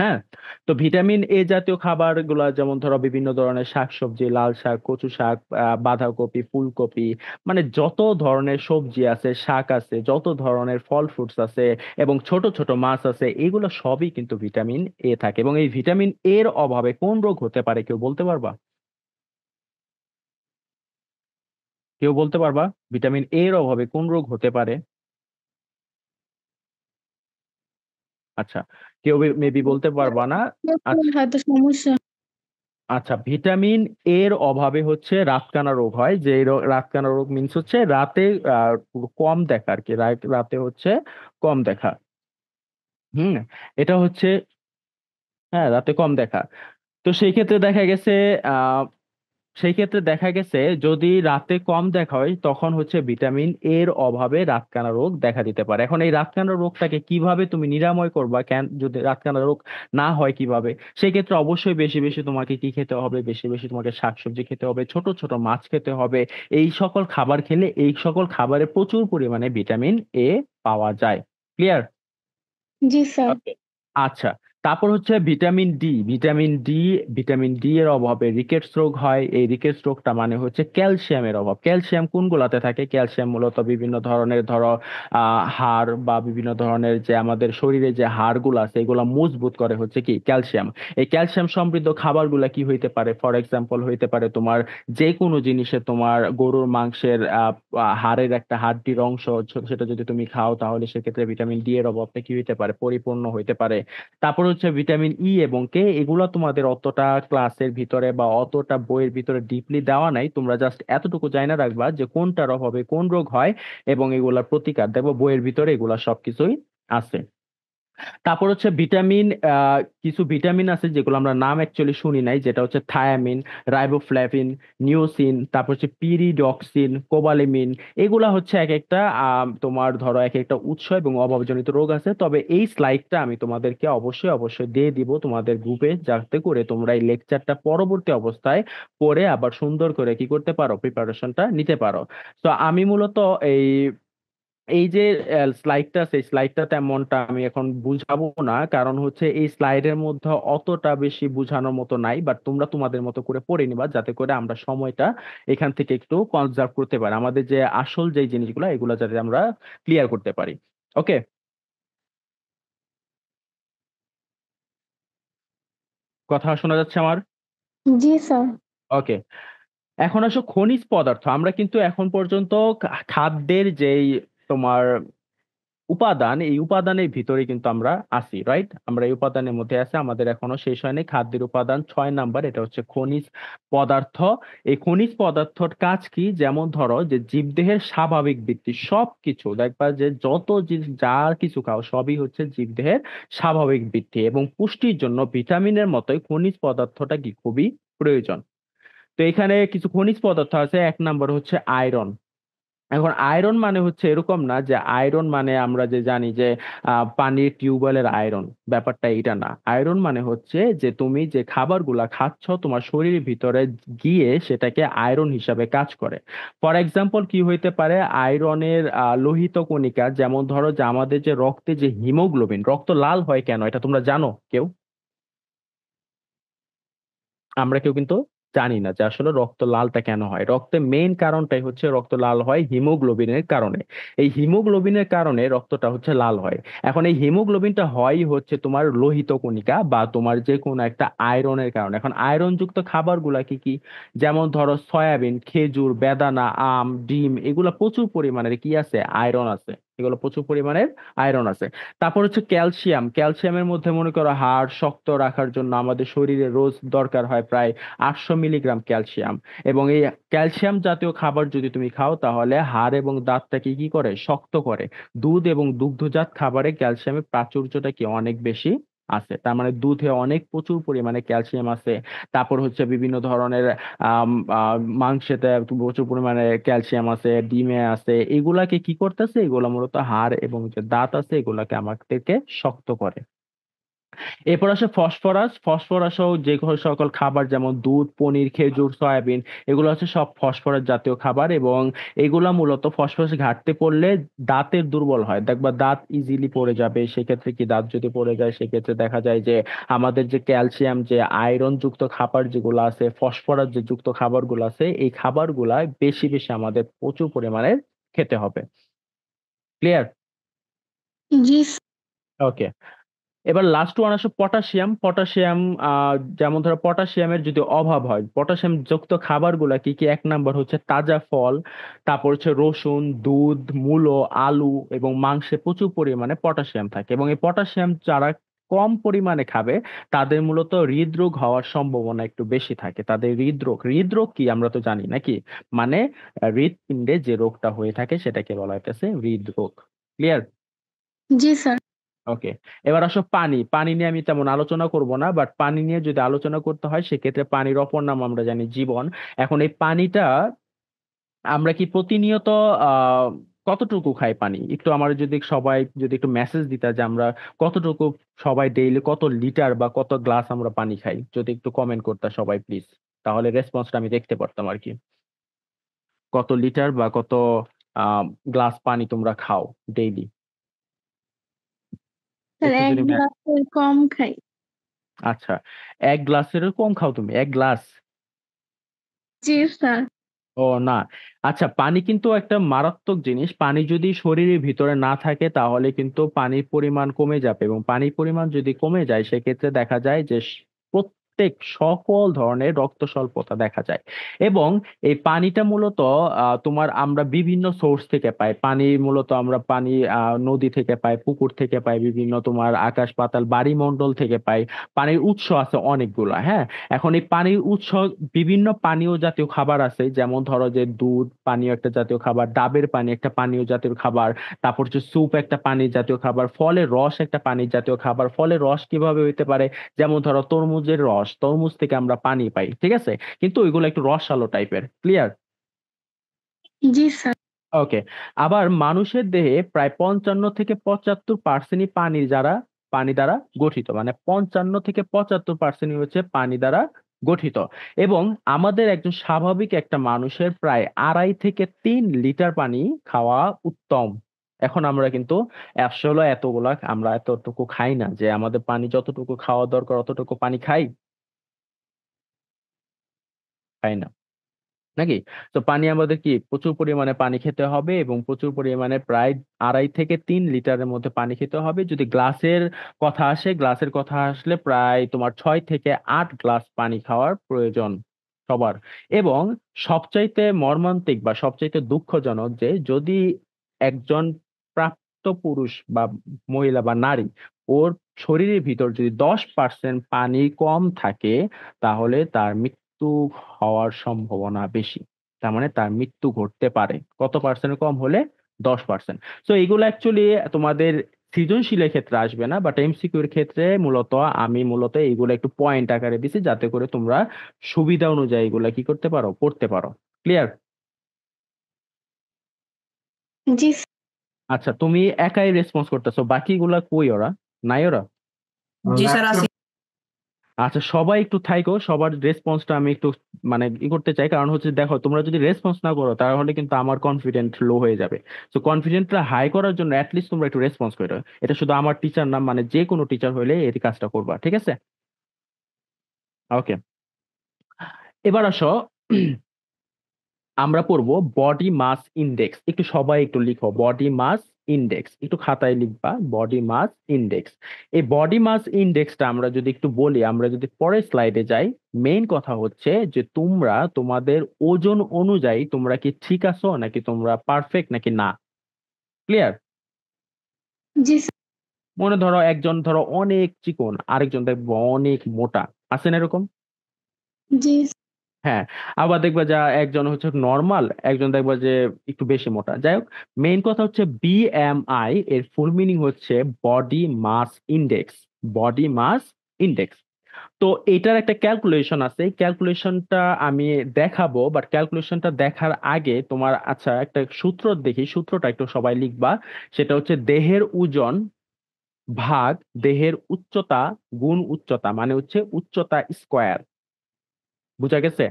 S1: হ্যাঁ, তো ভিটামিন এ জাতীয় খাবারগুলা যেমন ধরো বিভিন্ন ধরনের শাকসবজি, লাল শাক, কচু শাক, বাঁধাকপি, ফুলকপি, মানে যত ধরনের সবজি আছে, শাক আছে, যত ধরনের ফল ফ্রুটস আছে, এবং ছোট ছোট মাছ আছে, এগুলো সবই কিন্তু ভিটামিন এ থাকে। এবং এই ভিটামিন এর অভাবে কোন রোগ হতে পারে কেউ বলতে পারবা? কেউ বলতে পারবা ভিটামিন এর অভাবে কোন রোগ হতে পারে? আচ্ছা, কেউ মেবি বলতে পারবা না। আচ্ছা,
S2: হয়তো সমস্যা।
S1: আচ্ছা, ভিটামিন এর অভাবে হচ্ছে রাতকানা রোগ হয়। যে রাতকানা রোগ মিন্স হচ্ছে রাতে কম দেখা আর কি, রাতে হচ্ছে কম দেখা। হুম, এটা হচ্ছে, হ্যাঁ, রাতে কম দেখা। তো সেই ক্ষেত্রে দেখা গেছে আহ সেই ক্ষেত্রে দেখা গেছে যদি রাতে কম দেখা হয় তখন হচ্ছে ভিটামিন এর অভাবে রাতকানা রোগ দেখা দিতে পারে। এখন এই রাতকানা রোগটাকে কিভাবে তুমি নিরাময় করবা, কেন যদি রাতকানা রোগ না হয় কিভাবে? সেই ক্ষেত্রে অবশ্যই বেশি বেশি তোমাকে কি খেতে হবে? বেশি বেশি তোমাকে শাকসবজি খেতে হবে, ছোট ছোট মাছ খেতে হবে। এই সকল খাবার খেলে এই সকল খাবারে প্রচুর পরিমাণে ভিটামিন এ পাওয়া যায়। ক্লিয়ার?
S2: জি স্যার।
S1: আচ্ছা, তারপর হচ্ছে ভিটামিন ডি এর অভাবে রিকেটস রোগ হয়। এই রিকেটস রোগটা মানে হচ্ছে ক্যালসিয়ামের অভাব। ক্যালসিয়াম কোনগুলাতে থাকে? ক্যালসিয়াম মূলত বিভিন্ন ধরনের ধরো হাড় বা বিভিন্ন ধরনের যে আমাদের শরীরে যে হাড়গুলো আছে এগুলা মজবুত করে হচ্ছে কি ক্যালসিয়াম। এই ক্যালসিয়াম সমৃদ্ধ খাবারগুলা কি হইতে পারে? ফর এক্সাম্পল হইতে পারে তোমার যে কোনো জিনিসে তোমার গরুর মাংসের হাড়ের একটা হাড্ডির অংশ সেটা যদি তুমি খাও তাহলে সেক্ষেত্রে ভিটামিন ডি এর অভাবটা কি হইতে পারে? পরিপূর্ণ হইতে পারে। তারপর হচ্ছে ভিটামিন ই এবং কে, এগুলো তোমাদের অতটা ক্লাসের ভিতরে বা অতটা বইয়ের ভিতরে ডিপলি দেওয়া নাই। তোমরা জাস্ট এতটুকু জানা রাখবা যে কোনটার অভাবে কোন রোগ হয় এবং এগুলার প্রতিকার। দেখবো বইয়ের ভিতরে এগুলা সবকিছুই আছে। তারপর হচ্ছে কিছু ভিটামিন আছে যেগুলো আমরা নাম অ্যাকচুয়ালি শুনি নাই, যেটা হচ্ছে থায়ামিন, রাইবোফ্লাভিন, নিওসিন, তারপর হচ্ছে পিরিডক্সিন, কোবালামিন। এগুলা হচ্ছে এক একটা তোমার ধরো এক একটা উৎস এবং অভাবজনিত রোগ আছে। তবে এই স্লাইডটা আমি তোমাদেরকে অবশ্যই অবশ্যই দিয়ে দিব তোমাদের গ্রুপে, যাতে করে তোমরা এই লেকচারটা পরবর্তী অবস্থায় পড়ে আবার সুন্দর করে কি করতে পারো, প্রিপারেশনটা নিতে পারো। তো আমি মূলত এই এই যে স্লাইডটা আছে, স্লাইডটা তেমনটা আমি এখন বুঝাবো না, কারণ হচ্ছে এই স্লাইডের মধ্যে অতটা বেশি বুঝানোর মতো নাই। বাট তোমরা তোমাদের মতো করে পড়ে নিবা, যাতে করে আমরা সময়টা এখান থেকে একটু কনজার্ভ করতে পারি, আমাদের যে আসল যে জিনিসগুলো এগুলো যাতে আমরা ক্লিয়ার করতে পারি। ওকে, কথা শোনা যাচ্ছে আমার?
S2: জি স্যার।
S1: ওকে, এখন আসো খনিজ পদার্থ। আমরা কিন্তু এখন পর্যন্ত খাদ্যের যেই তোমার উপাদান, এই উপাদানের ভিতরে কিন্তু আমরা আছি, রাইট? আমরা এই উপাদানের মধ্যে আছে, আমাদের এখনো শেষ হয়নি। খাদ্যের উপাদান 6 নাম্বার, এটা হচ্ছে খনিজ পদার্থ। এই খনিজ পদার্থর কাজ কি? যেমন ধরো যে জীবদেহের স্বাভাবিক বৃদ্ধি, সবকিছু দেখবা যে যত যা কিছু খাও সবই হচ্ছে জীবদেহের স্বাভাবিক বৃদ্ধি এবং পুষ্টির জন্য ভিটামিনের মতোই খনিজ পদার্থটা কি খুবই প্রয়োজন। তো এখানে কিছু খনিজ পদার্থ আছে। 1 নাম্বার হচ্ছে আয়রন। এখন আয়রন মানে হচ্ছে এরকম না যে আয়রন মানে আমরা যে জানি যে পানির টিউবওয়েলের আয়রন, ব্যাপারটা এটা না। আয়রন মানে হচ্ছে যে তুমি যে খাবারগুলা খাচ্ছ তোমার শরীরের ভিতরে গিয়ে সেটাকে আয়রন হিসাবে কাজ করে। ফর এক্সাম্পল কি হইতে পারে? আয়রনের লোহিত কণিকা, যেমন ধরো যে আমাদের যে রক্তে যে হিমোগ্লোবিন, রক্ত লাল হয় কেন এটা তোমরা জানো কেউ? আমরা কেউ কিন্তু জানি না যে আসলে রক্ত লালটা কেন হয়। রক্তের মেইন কারণটাই হচ্ছে রক্ত লাল হয় হিমোগ্লোবিনের কারণে। এই হিমোগ্লোবিনের কারণে রক্তটা হচ্ছে লাল হয়। এখন এই হিমোগ্লোবিনটা হয় হচ্ছে তোমার লোহিত কণিকা বা তোমার যে কোনো একটা আয়রনের কারণে। এখন আয়রন যুক্ত খাবারগুলা কি কি? যেমন ধরো সয়াবিন, খেজুর, বেদানা, আম, ডিম, এগুলা প্রচুর পরিমাণের কি আছে? আয়রন আছে। এগুলো প্রচুর পরিমাণের আয়রন আছে। তারপর হচ্ছে ক্যালসিয়াম। ক্যালসিয়ামের মধ্যে মনে করো হাড় শক্ত রাখার জন্য আমাদের শরীরে রোজ দরকার হয় প্রায় 800 মিলিগ্রাম ক্যালসিয়াম। এবং এই ক্যালসিয়াম জাতীয় খাবার যদি তুমি খাও তাহলে হাড় এবং দাঁতটাকে কি করে? শক্ত করে। দুধ এবং দুগ্ধজাত খাবারে ক্যালসিয়ামের প্রাচুর্যটা কি অনেক বেশি আছে। তার মানে দুধে অনেক প্রচুর পরিমাণে ক্যালসিয়াম আছে। তারপর হচ্ছে বিভিন্ন ধরনের আম, মাংসেতে প্রচুর পরিমাণে ক্যালসিয়াম আছে, ডিমে আছে। এগুলাকে কি করতেছে? এগুলা মূলত হাড় এবং যে দাঁত আছে এগুলাকে আমাদেরকে শক্ত করে। এরপর আসে ফসফরাস। ফসফরাসও যে সকল খাবার যেমন দুধ, পনির, খেজুর, সয়াবিন, এগুলো হচ্ছে সব ফসফরাস জাতীয় খাবার এবং এগুলা মূলত ফসফরাস ঘাটতি পড়লে দাঁতের দুর্বল হয়। দেখবা দাঁত ইজিলি পড়ে যাবে। সেক্ষেত্রে কি দাঁত যদি পড়ে যায় সেক্ষেত্রে দেখা যায় যে আমাদের যে ক্যালসিয়াম, যে আয়রন যুক্ত খাবার যেগুলো আছে, ফসফরাস যে যুক্ত খাবারগুলো আছে, এই খাবারগুলা বেশি বেশি আমাদের প্রচুর পরিমাণে খেতে হবে। ক্লিয়ার?
S2: জি
S1: ওকে, এবার লাস্ট ওয়ান আসে পটাশিয়াম। পটাশিয়াম যেমন ধরো পটাশিয়ামের যদি অভাব হয়, পটাশিয়াম যুক্ত খাবারগুলা কি কি? 1 নাম্বার হচ্ছে তাজা ফল, তারপর হচ্ছে রসুন, দুধ, মূলো, আলু এবং মাংসে প্রচুর পরিমাণে পটাশিয়াম থাকে। এবং এই পটাশিয়াম যারা কম পরিমাণে খাবে তাদের মূলত হৃদরোগ হওয়ার সম্ভাবনা একটু বেশি থাকে। তাদের হৃদরোগ, হৃদরোগ কি আমরা তো জানি নাকি? মানে হৃৎপিণ্ডে যে রোগটা হয়ে থাকে সেটাকে বলা হইতেছে হৃদরোগ। ক্লিয়ার?
S2: জি স্যার।
S1: ওকে, এবার আসো পানি। পানি নিয়ে আমি তেমন আলোচনা করব না, বাট পানি নিয়ে যদি আলোচনা করতে হয় সেক্ষেত্রে পানির অপর নাম আমরা জানি জীবন। এখন এই পানিটা আমরা কি প্রতিনিয়ত আহ কতটুকু খাই পানি? একটু আমার যদি সবাই যদি একটু মেসেজ দিতা যে আমরা কতটুকু, সবাই ডেইলি কত লিটার বা কত গ্লাস আমরা পানি খাই, যদি একটু কমেন্ট করতা সবাই প্লিজ, তাহলে রেসপন্সটা আমি দেখতে পারতাম আর কি। কত লিটার বা কত আহ গ্লাস পানি তোমরা খাও ডেইলি?
S2: স্যার
S1: একটু
S2: এক
S1: যদি
S2: গ্লাসের কম খাই।
S1: আচ্ছা, 1 গ্লাসেরও কম খাও তুমি? 1 গ্লাস?
S2: জি স্যার।
S1: ও না। আচ্ছা, পানি কিন্তু একটা মারাত্মক জিনিস। পানি যদি শরীরের ভিতরে না থাকে তাহলে কিন্তু পানির পরিমাণ কমে যাবে, এবং পানির পরিমাণ যদি কমে যায় সেক্ষেত্রে দেখা যায় যে প্রত্যেক সকল ধরনের রক্ত স্বল্পতা দেখা যায়। এবং এই পানিটা মূলত তোমার আমরা বিভিন্ন সোর্স থেকে পাই। পানি মূলত আমরা পানি নদী থেকে পাই, পুকুর থেকে পাই, বিভিন্ন তোমার আকাশ পাতাল বাড়িমণ্ডল থেকে পাই। পানির উৎস আছে অনেকগুলা, হ্যাঁ। এখন এই পানির উৎস, বিভিন্ন পানীয় জাতীয় খাবার আছে, যেমন ধরো যে দুধ পানীয় একটা জাতীয় খাবার, ডাবের পানি একটা পানীয় জাতীয় খাবার, তারপর হচ্ছে স্যুপ একটা পানি জাতীয় খাবার, ফলের রস একটা পানি জাতীয় খাবার। ফলের রস কিভাবে হইতে পারে? যেমন ধরো তরমুজের রস, তরমুজ থেকে আমরা পানি পাই, ঠিক আছে? কিন্তু ওইগুলো একটু রসালো টাইপের, ক্লিয়ার?
S2: জি স্যার।
S1: ওকে। আবার মানুষের দেহে প্রায় 55 থেকে 75% পানি দ্বারা গঠিত, মানে 55 থেকে 75% হচ্ছে পানি দ্বারা গঠিত। এবং আমাদের একজন স্বাভাবিক একটা মানুষের প্রায় 2.5 থেকে 3 লিটার পানি খাওয়া উত্তম। এখন আমরা কিন্তু আসলে আমরা এতটুকু খাই না, যে আমাদের পানি যতটুকু খাওয়া দরকার অতটুকু পানি খাই, খাই না, নাকি? তো পানি আমাদের কি প্রচুর পরিমাণে পানি খেতে হবে, এবং প্রচুর পরিমাণে প্রায় 2.5 থেকে 3 লিটারের মধ্যে পানি খেতে হবে। যদি গ্লাসের কথা আসলে প্রায় তোমার 6 থেকে 8 গ্লাস পানি খাওয়ার প্রয়োজন সবার। এবং সবচাইতে মর্মান্তিক বা সবচাইতে দুঃখজনক যে যদি একজন প্রাপ্ত পুরুষ বা মহিলা বা নারী, ওর শরীরের ভিতর যদি 10% পানি কম থাকে, তাহলে তার মৃত্যু হওয়ার সম্ভাবনা বেশি। তার মানে তার মৃত্যু ঘটতে পারে কত পার্সেন্ট কম হলে? 10%। তো এগুলো অ্যাকচুয়ালি তোমাদের সৃজনশীলের ক্ষেত্রে আসবে না, বাট এমসিকিউর ক্ষেত্রে আমি মূলত এইগুলো একটু পয়েন্ট আকারে দিছি, যাতে করে তোমরা সুবিধা অনুযায়ী এগুলা কি করতে পারো, পড়তে পারো। ক্লিয়ার?
S2: জি
S1: আচ্ছা, তুমি একাই রেসপন্স করতেছো, বাকিগুলা কই ওরা? নাই ওরা?
S3: জি স্যার, আসি।
S1: আচ্ছা, সবাই একটু থাইকো, সবার রেসপন্সটা আমি একটু মানে করতে চাই। কারণ হচ্ছে দেখো, তোমরা যদি রেসপন্স না করো তাহলে কিন্তু আমার কনফিডেন্ট লো হয়ে যাবে। তো কনফিডেন্টটা হাই করার জন্য অ্যাটলিস্ট তোমরা একটু রেসপন্স করো। এটা শুধু আমার টিচার না, মানে যে কোনো টিচার হইলে এই কাজটা করবা, ঠিক আছে? ওকে, এবার আসো। আমরা পড়বো বডি মাস ইন্ডেক্স। একটু সবাই একটু লিখো বডি মাস ইন্ডেক্স, একটু খাতায় লিখবা বডি মাস ইন্ডেক্স। এই বডি মাস ইন্ডেক্সটা আমরা যদি একটু বলি, আমরা যদি পরের স্লাইডে যাই, মেইন কথা হচ্ছে যে তোমরা তোমাদের ওজন অনুযায়ী তোমরা কি ঠিক আছো, নাকি তোমরা পারফেক্ট নাকি না। ক্লিয়ার?
S2: জি
S1: মনে ধরো একজন ধরো অনেক চিকন, আরেকজন দেখবো অনেক মোটা, আছেন এরকম?
S2: জি
S1: হ্যাঁ। আবার দেখবা যে একজন হচ্ছে নর্মাল, একজন দেখবা যে একটু বেশি মোটা। যাই হোক, মেইন কথা হচ্ছে বিএমআই এর ফুল মিনিং হচ্ছে body mass index. Body mass index. তো এটার একটা ক্যালকুলেশন আছে, এই ক্যালকুলেশনটা আমি দেখাবো, বাট ক্যালকুলেশনটা দেখার আগে তোমার আচ্ছা একটা সূত্র দেখি, সূত্রটা একটু সবাই লিখবা। সেটা হচ্ছে দেহের ওজন ভাগ দেহের উচ্চতা গুণ উচ্চতা, মানে হচ্ছে উচ্চতা স্কোয়ার। বুঝা গেছে?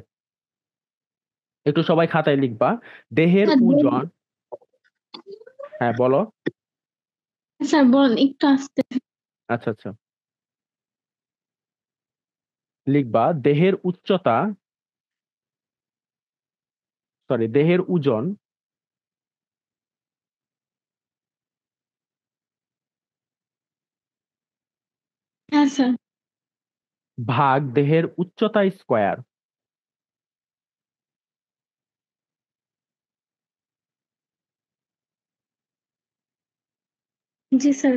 S1: একটু সবাই খাতায় লিখবা দেহের ওজন। হ্যাঁ, বলো।
S2: স্যার বলেন একটু আসতে।
S1: আচ্ছা আচ্ছা, লিখবা দেহের উচ্চতা, সরি দেহের ওজন
S2: হ্যাঁ স্যার।
S1: ভাগ দেহের উচ্চতা স্কোয়ার।
S2: জি স্যার।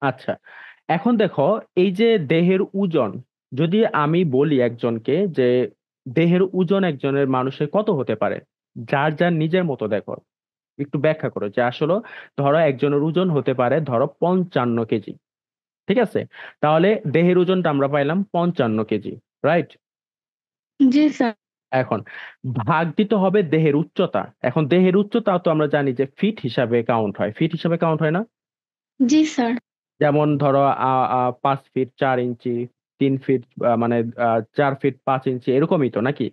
S1: আচ্ছা, এখন দেখো, এই যে দেহের ওজন, যদি আমি বলি একজনকে যে দেহের ওজন একজনের মানুষের কত হতে পারে, যার যার নিজের মতো দেখো, একটু ব্যাখ্যা করো যে আসলে ধরো একজনের ওজন হতে পারে ধরো 55 কেজি, ঠিক আছে? তাহলে দেহের ওজনটা আমরা পাইলাম 55 কেজি, রাইট?
S2: জি স্যার।
S1: এখন ভাগ দিতে হবে দেহের উচ্চতা। এখন দেহের উচ্চতা তো আমরা জানি যে ফিট হিসাবে কাউন্ট হয়, ফিট হিসাবে কাউন্ট হয় না?
S2: জি স্যার।
S1: যেমন ধরো 5 ফিট 4 ইঞ্চি, 3 ফিট মানে 4 ফিট 5 ইঞ্চি, এরকমই তো নাকি?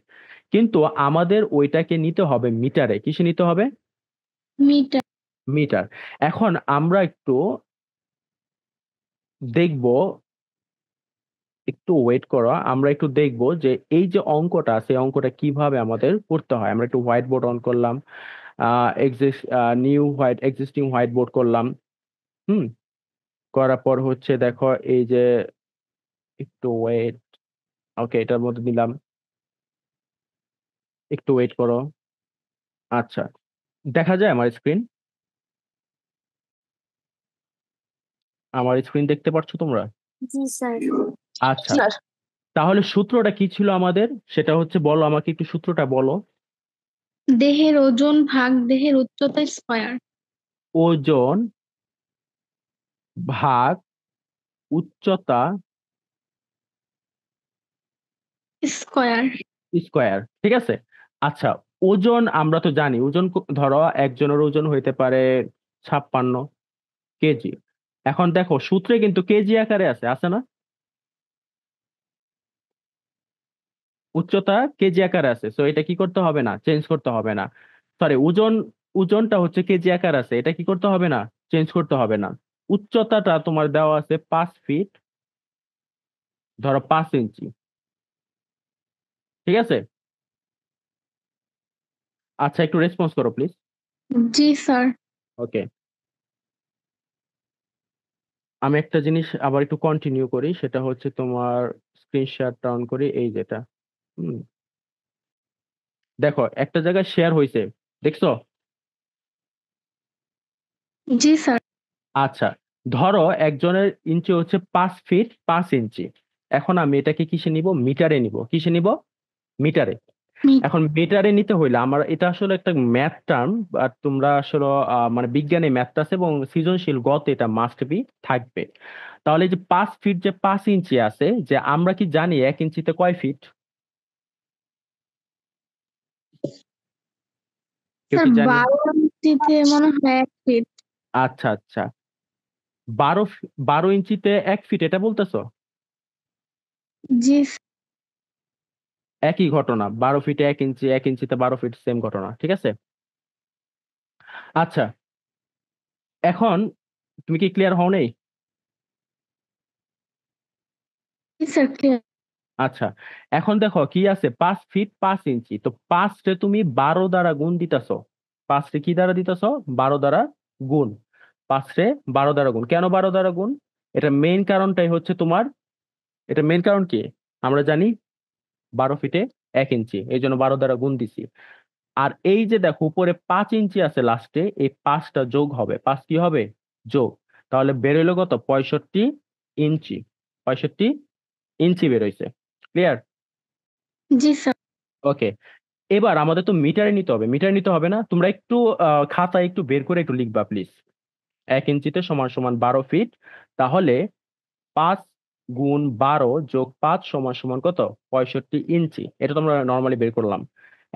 S1: কিন্তু আমাদের ওইটাকে নিতে হবে মিটারে। কিসে নিতে হবে?
S2: মিটার।
S1: মিটার। এখন আমরা একটু দেখব একটু ওয়েট করো, আমরা একটু দেখবো যে এই যে অঙ্কটা আছে এই অঙ্কটা কিভাবে আমাদের করতে হয়। আমরা একটু হোয়াইট বোর্ড অন করলাম, এক্সিস্টিং হোয়াইট বোর্ড করলাম। হুম, করার পর হচ্ছে দেখো এই যে একটু ওয়েট, ওকে এটার মধ্যে দিলাম, একটু ওয়েট করো। আচ্ছা, দেখা যায় আমার স্ক্রিন? আমার স্ক্রিন দেখতে পাচ্ছ তোমরা?
S2: জি স্যার।
S1: আচ্ছা, তাহলে সূত্রটা কি ছিল আমাদের, সেটা হচ্ছে বলো আমাকে একটু, সূত্রটা বলো।
S2: দেহের ওজন ভাগ দেহের উচ্চতা স্কয়ার।
S1: ওজন ভাগ উচ্চতা
S2: স্কয়ার।
S1: স্কোয়ার, ঠিক আছে। আচ্ছা, ওজন আমরা তো জানি, ওজন ধরো একজনের ওজন হইতে পারে 56 কেজি। এখন দেখো সূত্রে কিন্তু কেজি আকারে আছে, আছে না? উচ্চতা কেজি আকারে আছে, তো এটা কি করতে হবে না, চেঞ্জ করতে হবে না। সরি, ওজনটা হচ্ছে কেজি আকার আছে, এটা কি করতে হবে না, চেঞ্জ করতে হবে না। উচ্চতাটা তোমার দেওয়া আছে 5 ফিট, ধরো 5 ইঞ্চি, ঠিক আছে। আচ্ছা, একটু রেসপন্স করো প্লিজ।
S2: G sir.
S1: ওকে, আমি একটা জিনিস আবার একটু কন্টিনিউ করি, সেটা হচ্ছে তোমার স্ক্রিনশটটা অন করি, এই যেটা। হুম, দেখো একটা জায়গায় শেয়ার হয়েছে, দেখছো?
S2: জি স্যার।
S1: আচ্ছা, ধরো একজনের ইঞ্চি হচ্ছে 5 ফিট 5 ইঞ্চি। এখন আমি এটাকে কিসে নিব, মিটারে নিব। কিসে নিব? মিটারে।
S2: মি-
S1: এখন মিটারে নিতে হইলে আমার এটা আসলে একটা ম্যাথ টার্ম, আর তোমরা আসলে মানে বিজ্ঞানে ম্যাথ আছে এবং সৃজনশীল গত এটা মাস্ট বি থাকবে। তাহলে এই যে 5 ফিট যে 5 ইঞ্চি আছে, যে আমরা কি জানি 1 ইঞ্চিতে কয় ফিট? কেউ
S2: স্যার
S1: কি জানি?
S2: 12 ইঞ্চিতে মনে হয় 1 ফিট।
S1: আচ্ছা আচ্ছা, 12 ইঞ্চিতে 1 ফিট এটা বলতেছো?
S2: জি
S1: একই ঘটনা, 12 ফিটে 1 ইঞ্চি, 1 ইঞ্চিতে 12 ফিট, সেম ঘটনা, ঠিক আছে। আচ্ছা, এখন তুমি কি ক্লিয়ার হও নাই?
S2: Sir clear.
S1: আচ্ছা, এখন দেখো কি আছে, 5 ফিট 5 ইঞ্চি, তো পাঁচটা তুমি 12 দ্বারা গুণ দিতেছো। পাঁচটা কি দ্বারা দিতেছো? 12 দ্বারা গুণ। পাঁচটা 12 দ্বারা গুণ, কেন 12 দ্বারা গুণ? এটা মেইন কারণটাই হচ্ছে তোমার, এটা মেইন কারণ কি, আমরা জানি 12 ফিটে 1 ইঞ্চি, এই জন্য 12 দ্বারা গুণ দিছি। আর এই যে দেখো উপরে 5 ইঞ্চি আছে লাস্টে, এই পাঁচটা যোগ হবে, পাঁচ কি হবে, যোগ। তাহলে বেরোলো কত, 65 ইঞ্চি। 65 ইঞ্চি বেরোইছে। ক্লিয়ার?
S2: জি স্যার।
S1: ওকে, এবার আমাদের তো মিটারে নিতে হবে, মিটারে নিতে হবে না? তোমরা একটু খাতায় একটু বের করে একটু লিখবা প্লিজ। 1 ইঞ্চিতে সমান সমান 12 ফিট, তাহলে 5 গুণ 12 যোগ 5 সমান সমান কত, 65 ইঞ্চি। এটা তোমরা নর্মালি বের করলাম।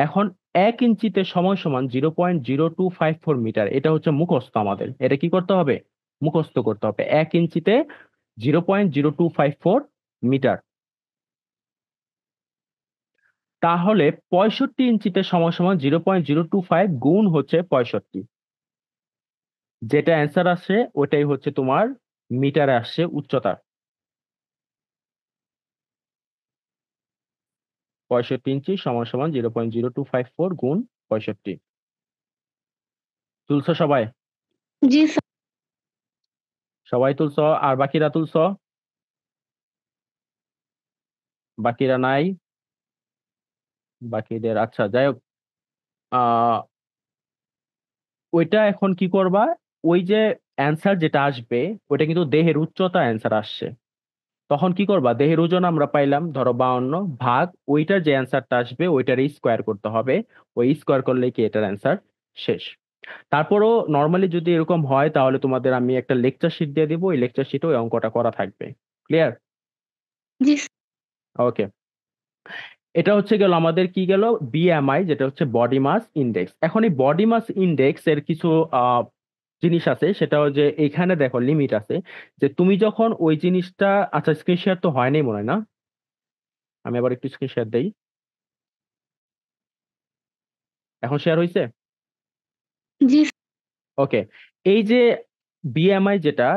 S1: এখন 1 ইঞ্চিতে সমান সমান 0.0254 মিটার, এটা হচ্ছে মুখস্থ আমাদের, এটা কি করতে হবে, মুখস্থ করতে হবে। 1 ইঞ্চিতে 0.0254 মিটার, তাহলে 65 ইঞ্চিতে সমান সমান 0.025 গুণ হচ্ছে 65, যেটা অ্যান্সার আসে ওটাই হচ্ছে তোমার মিটারে আসছে উচ্চতা। 65 ইঞ্চি সমান সমান 0.0254 গুণ 65। তুলছো সবাই?
S2: জি স্যার।
S1: সবাই তুলছো? আর বাকিরা তুলছো? বাকিরা নাই? বাকিদের আচ্ছা যাই হোক, আহ ওইটা এখন কি করবা, ওই যে অ্যান্সার যেটা আসবে ওইটা কিন্তু দেহের উচ্চতা অ্যান্সার আসছে, তখন কি করবা, দেহের ওজন আমরা পাইলাম ধরো 52, ভাগ ওইটার যে অ্যান্সারটা আসবে ওইটার স্কোয়ার করতে হবে। ওই স্কোয়ার করলে কি এটার অ্যান্সার শেষ। তারপরও নর্মালি যদি এরকম হয় তাহলে তোমাদের আমি একটা লেকচার শিট দিয়ে দিব, ওই লেকচার শিটে ওই অঙ্কটা করা থাকবে। ক্লিয়ার?
S2: জি
S1: ওকে, এটা হচ্ছে গেল আমাদের কি গেল, বিএমআই, যেটা হচ্ছে বডি মাস ইন্ডেক্স। এখন এই বডি মাস ইন্ডেক্স এর কিছু জিনিস আছে, সেটা হচ্ছে এখানে দেখো লিমিট আছে, যে তুমি যখন ওই জিনিসটা, আচ্ছা স্ক্রিন শেয়ার তো হয়নি মনে হয় না, আমি আবার একটু স্ক্রিন শেয়ার দেই। এখন শেয়ার হয়েছে?
S2: জি
S1: ওকে, এই যে বিএমআই যেটা,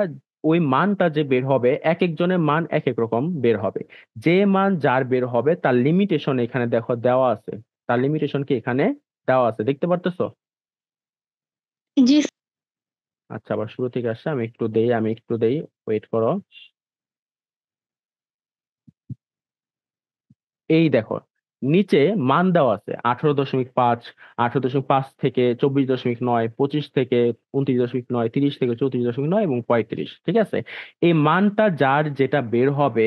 S1: ওই মানটা যে বের হবে এক একজনের মান এক এক রকম বের হবে। যে মান যার বের হবে তার লিমিটেশন এখানে দেখো দেওয়া আছে। তার লিমিটেশন কি এখানে দেওয়া আছে, দেখতে পারতেছো?
S2: জি
S1: আচ্ছা, আবার শুরু থেকে আসছে, আমি একটু দেই, ওয়েট করো। এই দেখো, নিচে মান দেওয়া আছে 18.5, 18.5 থেকে 24.9, 25 থেকে 29.9, 30 থেকে 34.9 এবং 35, ঠিক আছে? এই মানটা যার যেটা বের হবে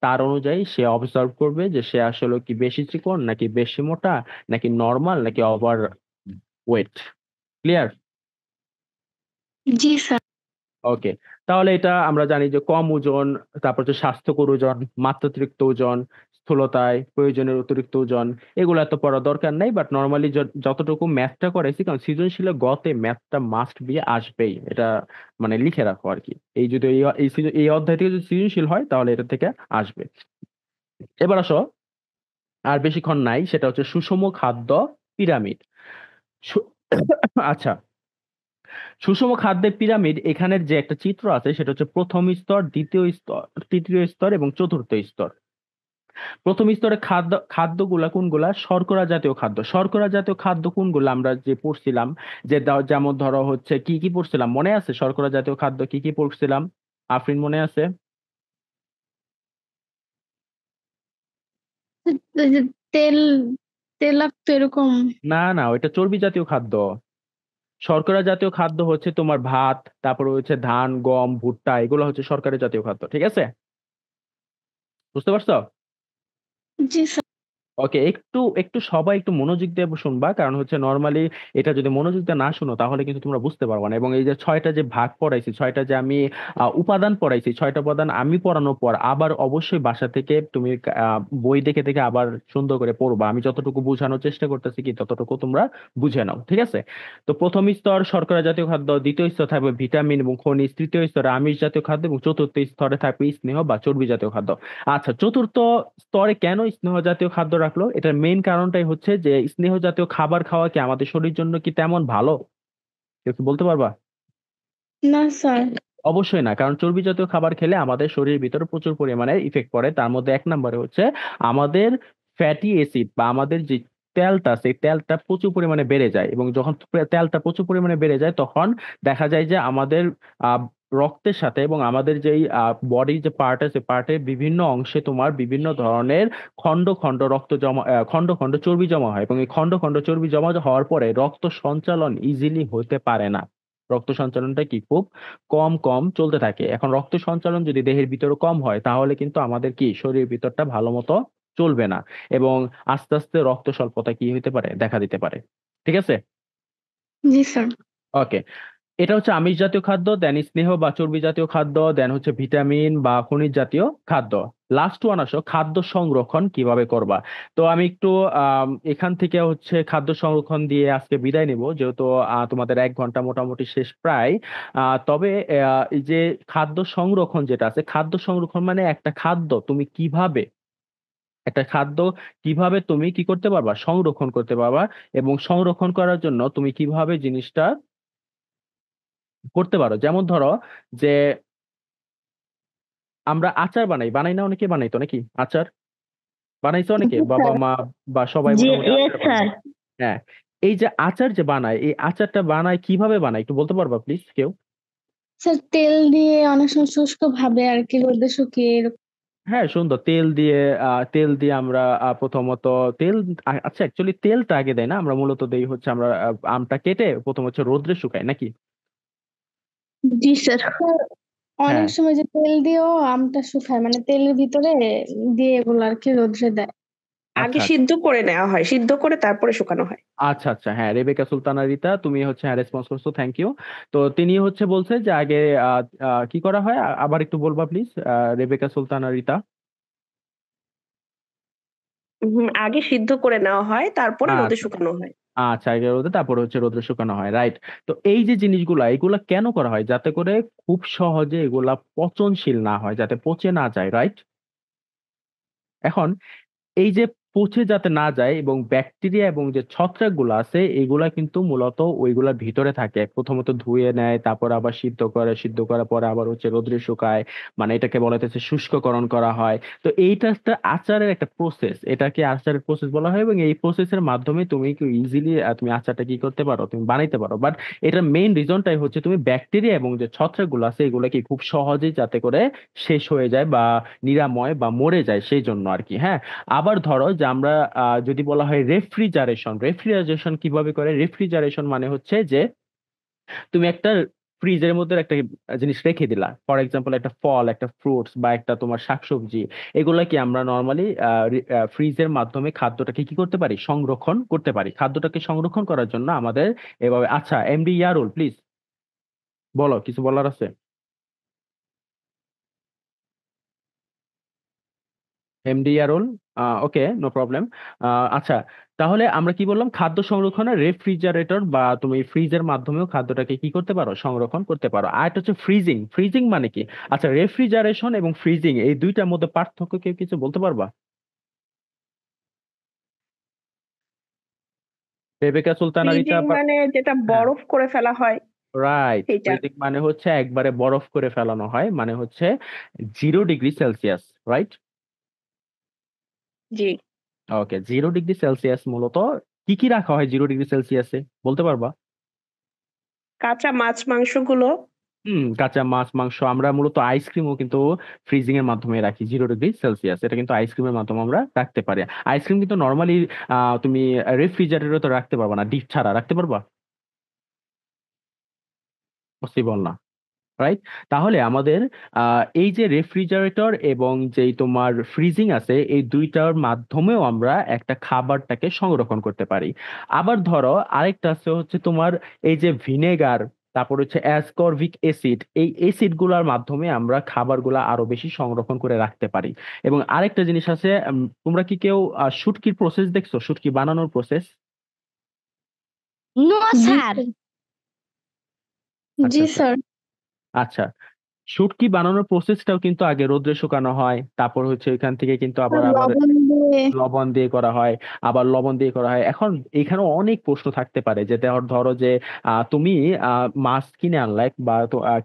S1: তার অনুযায়ী সে অবজার্ভ করবে যে সে আসলে কি বেশি চিকন নাকি বেশি মোটা, নাকি নর্মাল নাকি ওভার ওয়েট। ক্লিয়ার?
S2: জি স্যার।
S1: ওকে, তাহলে এটা আমরা জানি যে কম ওজন, তারপর হচ্ছে স্বাস্থ্যকর ওজন, মাত্রাতিরিক্ত ওজন, স্থূলতায়, প্রয়োজনের অতিরিক্ত ওজন, এগুলো এত পড়া দরকার নাই। বাট নর্মালি যতটুকু ম্যাথটা করাইছি, কারণ সৃজনশীলে গতে ম্যাথটা মাস্ট বি আসবেই, এটা মানে লিখে রাখো আর কি। এই যদি এই অধ্যায় থেকে যদি সৃজনশীল হয় তাহলে এটা থেকে আসবে। এবার আসো, আর বেশিক্ষণ নাই, সেটা হচ্ছে সুষম খাদ্য পিরামিড। সু- আচ্ছা, সুষম খাদ্যের পিরামিড এখানের যে একটা চিত্র আছে সেটা হচ্ছে প্রথম স্তর, দ্বিতীয় স্তর, তৃতীয় স্তর এবং চতুর্থ স্তর। প্রথম স্তরে খাদ্যগুলা কোনগুলা? শর্করা জাতীয় খাদ্য। শর্করা জাতীয় খাদ্য কোনগুলা আমরা যে পড়ছিলাম, যে যেমন ধরো হচ্ছে কি কি পড়ছিলাম মনে আছে? শর্করা জাতীয় খাদ্য কি কি পড়ছিলাম, আফরিন মনে আছে?
S2: ওই যে তেল তেলাক্ত এরকম।
S1: না না, ওইটা চর্বি জাতীয় খাদ্য। শর্করা জাতীয় খাদ্য হচ্ছে তোমার ভাত, তারপরে হচ্ছে ধান, গম, ভুট্টা, এগুলো হচ্ছে শর্করা জাতীয় খাদ্য, ঠিক আছে? বুঝতে পারছো?
S2: জি স্যার।
S1: ওকে, একটু একটু সবাই একটু মনোযোগ দিয়ে শুনবা, কারণ হচ্ছে নর্মালি এটা যদি মনোযোগ দিয়ে না শুনো তাহলে কিন্তু তোমরা বুঝতে পারবে না। এবং এই যে ছয়টা যে ভাগ পড়াইছি, ছয়টা যে আমি উপাদান পড়াইছি, ছয়টা উপাদান আমি পড়ানোর পর আবার অবশ্যই বাসা থেকে তুমি বই দেখে দেখে আবার সুন্দর করে পড়বা। আমি যতটুকু বোঝানোর চেষ্টা করতেছি কি ততটুকু তোমরা বুঝে নাও, ঠিক আছে? তো প্রথম স্তর শর্করা জাতীয় খাদ্য, দ্বিতীয় স্তর থাকবে ভিটামিন এবং খনিজ, তৃতীয় স্তরে আমিষ জাতীয় খাদ্য এবং চতুর্থ স্তরে থাকবে স্নেহ বা চর্বি জাতীয় খাদ্য। আচ্ছা, চতুর্থ স্তরে কেন স্নেহ জাতীয় খাদ্য রাখলো? এটার মেইন কারণটাই হচ্ছে যে স্নেহ জাতীয় খাবার খাওয়া কি আমাদের শরীরের জন্য কি তেমন ভালো? কেউ কি বলতে পারবা?
S2: না স্যার।
S1: অবশ্যই না, কারণ চর্বি জাতীয় খাবার খেলে আমাদের শরীরের ভিতরে প্রচুর পরিমাণে ইফেক্ট পড়ে। তার মধ্যে এক নম্বরে হচ্ছে আমাদের ফ্যাটি অ্যাসিড বা আমাদের যে তেলটা, সেই তেলটা প্রচুর পরিমাণে বেড়ে যায়। এবং যখন তেলটা প্রচুর পরিমাণে বেড়ে যায় তখন দেখা যায় যে আমাদের আহ রক্তের সাথে এবং আমাদের যেই বডির যে পার্ট আছে, পার্টের বিভিন্ন অংশে তোমার বিভিন্ন ধরনের খন্ড খন্ড রক্ত জমা, খন্ড খন্ড চর্বি জমা হয়। এবং এই খন্ড খন্ড চর্বি জমা হওয়ার পরে রক্ত সঞ্চালন ইজিলি হতে পারে না। রক্ত সঞ্চালনটা কি খুব কম কম চলতে থাকে। এখন রক্ত সঞ্চালন যদি দেহের ভিতরে কম হয় তাহলে কিন্তু আমাদের কি শরীরের ভিতরটা ভালো মতো চলবে না, এবং আস্তে আস্তে রক্ত স্বল্পতা কি হতে পারে, দেখা দিতে পারে, ঠিক আছে?
S2: জি স্যার।
S1: ওকে, এটা হচ্ছে আমিষ জাতীয় খাদ্য, দেন স্নেহ বা চর্বি জাতীয় খাদ্য, দেন হচ্ছে ভিটামিন বা খনিজ জাতীয় খাদ্য। লাস্ট ওয়ান আসো, খাদ্য সংরক্ষণ কিভাবে করবা। তো আমি একটু এখান থেকে হচ্ছে খাদ্য সংরক্ষণ দিয়ে আজকে বিদায় নিব, যেহেতু তোমাদের 1 ঘন্টা মোটামুটি শেষ প্রায়। তবে এই যে খাদ্য সংরক্ষণ যেটা আছে, খাদ্য সংরক্ষণ মানে একটা খাদ্য তুমি কিভাবে, একটা খাদ্য কিভাবে তুমি কি করতে পারবা, সংরক্ষণ করতে পারবা। এবং সংরক্ষণ করার জন্য তুমি কিভাবে জিনিসটা করতে পারো, যেমন ধরো যে আমরা আচার বানাই, বানাই না? অনেকে বানাইতো নাকি আচার? বানাইছে অনেকে,
S2: জি
S1: বাবা
S2: স্যার।
S1: মা বা সবাই
S2: জি
S1: মোটামুটি
S2: ইয়েস
S1: আচার
S2: স্যার।
S1: বানায়। হ্যাঁ, এই যে আচার যে বানায়, এই আচারটা বানায় কিভাবে বানায় একটু বলতে পারবা প্লিজ কেউ?
S2: স্যার তেল দিয়ে অনেক সময় শুষ্ক ভাবে আর কি রোদে শুকিয়ে এরকম।
S1: হ্যাঁ, সুন্দর। তেল দিয়ে আমরা প্রথমত তেল, আচ্ছা অ্যাকচুয়ালি তেলটা আগে দেয় না, আমরা মূলত দেই হচ্ছে আমরা আমটা কেটে প্রথম হচ্ছে রোদ্রে শুকাই নাকি?
S2: জি স্যার।
S1: হ্যাঁ,
S2: অনেক সময় যে তেল দিয়েও আমটা শুকায়, মানে তেলের ভিতরে দিয়ে এগুলো আর কি রোদ্রে দেয়।
S3: আগে
S1: আচ্ছা আচ্ছা
S3: সিদ্ধ করে নেওয়া হয়, সিদ্ধ করে তারপরে শুকানো হয়।
S1: আচ্ছা আচ্ছা, হ্যাঁ, রেবেকা সুলতানা রিতা, তুমি হচ্ছে হ্যাঁ রেসপন্স করছো, থ্যাংক ইউ। তো তিনি হচ্ছে বলছে যে আগে কি করা হয়, আবার একটু বলবা প্লিজ, রেবেকা সুলতানা রিতা।
S3: আগে সিদ্ধ করে নেওয়া হয়, তারপরে রোদে
S1: আচ্ছা
S3: শুকানো হয়।
S1: আচ্ছা, আগে রোদে তারপরে হচ্ছে রোদ্রে শুকানো হয়, রাইট। তো এই যে জিনিসগুলা, এগুলা কেন করা হয়? যাতে করে খুব সহজে এগুলা পচনশীল না হয়, যাতে পচে না যায়, রাইট? এখন এই যে পচে যাতে না যায়, এবং ব্যাকটেরিয়া এবং যে ছত্রাকগুলো আছে এগুলা কিন্তু মূলত ওইগুলার ভিতরে থাকে। প্রথমত ধুয়ে নেয়, তারপর আবার সিদ্ধ করে, সিদ্ধ করার পরে আবার হচ্ছে রোদ্রে শুকায়, মানে এটাকে বলা হচ্ছে শুষ্ককরণ করা হয়। তো এইটা একটা আচারের একটা প্রসেস, এটাকে আচারের প্রসেস বলা হয়, এবং এই প্রসেসের মাধ্যমে তুমি কি ইজিলি তুমি আচারটা কি করতে পারো, তুমি বানাইতে পারো। বাট এটার মেইন রিজনটাই হচ্ছে তুমি ব্যাকটেরিয়া এবং যে ছত্রাকগুলো আছে এগুলো কি খুব সহজেই যাতে করে শেষ হয়ে যায় বা নিরাময় বা মরে যায়, সেই জন্য আর কি। হ্যাঁ, আবার ধরো যে আমরা যদি বলা হয় রেফ্রিজারেশন, রেফ্রিজারেশন কিভাবে করে? রেফ্রিজারেশন মানে হচ্ছে যে তুমি একটা ফ্রিজের মধ্যে একটা জিনিস রেখে দিলা, ফর এক্সাম্পল একটা ফল, একটা ফ্রুটস বা একটা তোমার শাকসবজি, এগুলা কি আমরা নর্মালি ফ্রিজের মাধ্যমে খাদ্যটাকে কি করতে পারি, সংরক্ষণ করতে পারি। খাদ্যটাকে সংরক্ষণ করার জন্য আমাদের এভাবে। আচ্ছা এমডি ইয়ারুল প্লিজ বলো, কিছু বলার আছে? এমডি ইয়ারুল, ওকে, নো প্রবলেম। আচ্ছা, তাহলে আমরা কি বললাম, খাদ্য সংরক্ষণে রেফ্রিজারেটর বা তুমি ফ্রিজের মাধ্যমেও খাদ্যটাকে কি করতে পারো, সংরক্ষণ করতে পারো। আর একটা হচ্ছে ফ্রিজিং। ফ্রিজিং মানে কি? আচ্ছা, রেফ্রিজারেশন এবং ফ্রিজিং এই দুইটার মধ্যে পার্থক্য কেউ কিছু বলতে পারবা? রেবেকা সুলতানা রিতা।
S3: ফ্রিজিং মানে যেটা
S1: হ্যাঁ,
S3: বরফ করে ফেলা হয়
S1: রাইট।
S3: সেটা।
S1: ফ্রিজিং মানে হচ্ছে একবারে বরফ করে ফেলানো হয়, মানে হচ্ছে 0 ডিগ্রি সেলসিয়াস, রাইট?
S3: জি।
S1: ওকে, 0 ডিগ্রি সেলসিয়াস মূলত কি কি রাখা হয় 0 ডিগ্রি সেলসিয়াসে, বলতে পারবা?
S3: কাঁচা মাছ মাংসগুলো।
S1: কাঁচা মাছ মাংস। আমরা মূলত আইসক্রিমও কিন্তু ফ্রিজিং এর মাধ্যমে রাখি 0 ডিগ্রি সেলসিয়াস, এটা কিন্তু আইসক্রিমের মাধ্যমে আমরা রাখতে পারি। আইসক্রিম কিন্তু নর্মালি তুমি রেফ্রিজারেটরে তো রাখতে পারবা না, ডিপ ছাড়া রাখতে পারবা? পসিবল না, রাইট? তাহলে আমাদের এই যে রেফ্রিজারেটর এবং যেই তোমার ফ্রিজিং আছে এই দুইটার মাধ্যমেও আমরা একটা খাবারটাকে সংরক্ষণ করতে পারি। আবার ধরো আরেকটা আছে হচ্ছে তোমার এই যে ভিনেগার, তারপর হচ্ছে অ্যাসকর্বিক অ্যাসিড, এই অ্যাসিড গুলার মাধ্যমে আমরা খাবারগুলা আরো বেশি সংরক্ষণ করে রাখতে পারি। এবং আরেকটা জিনিস আছে, তোমরা কি কেউ শুটকির প্রসেস দেখছো, শুটকি বানানোর প্রসেস?
S6: নো
S2: জি
S6: স্যার।
S2: স্যার।
S1: আচ্ছা
S2: জি
S1: আচ্ছা।
S2: স্যার।
S1: আচ্ছা, শুটকি বানানোর প্রসেসটাও কিন্তু আগে রোদ্রে শুকানো হয়, তারপর হচ্ছে এখান থেকে কিন্তু আবার আমাদের
S2: লবণ দিয়ে।
S1: লবণ দিয়ে করা হয়, আবার লবণ দিয়ে করা হয়। এখন এখানে অনেক প্রশ্ন থাকতে পারে যে ধরো যে তুমি মাছ কিনে আনলে বা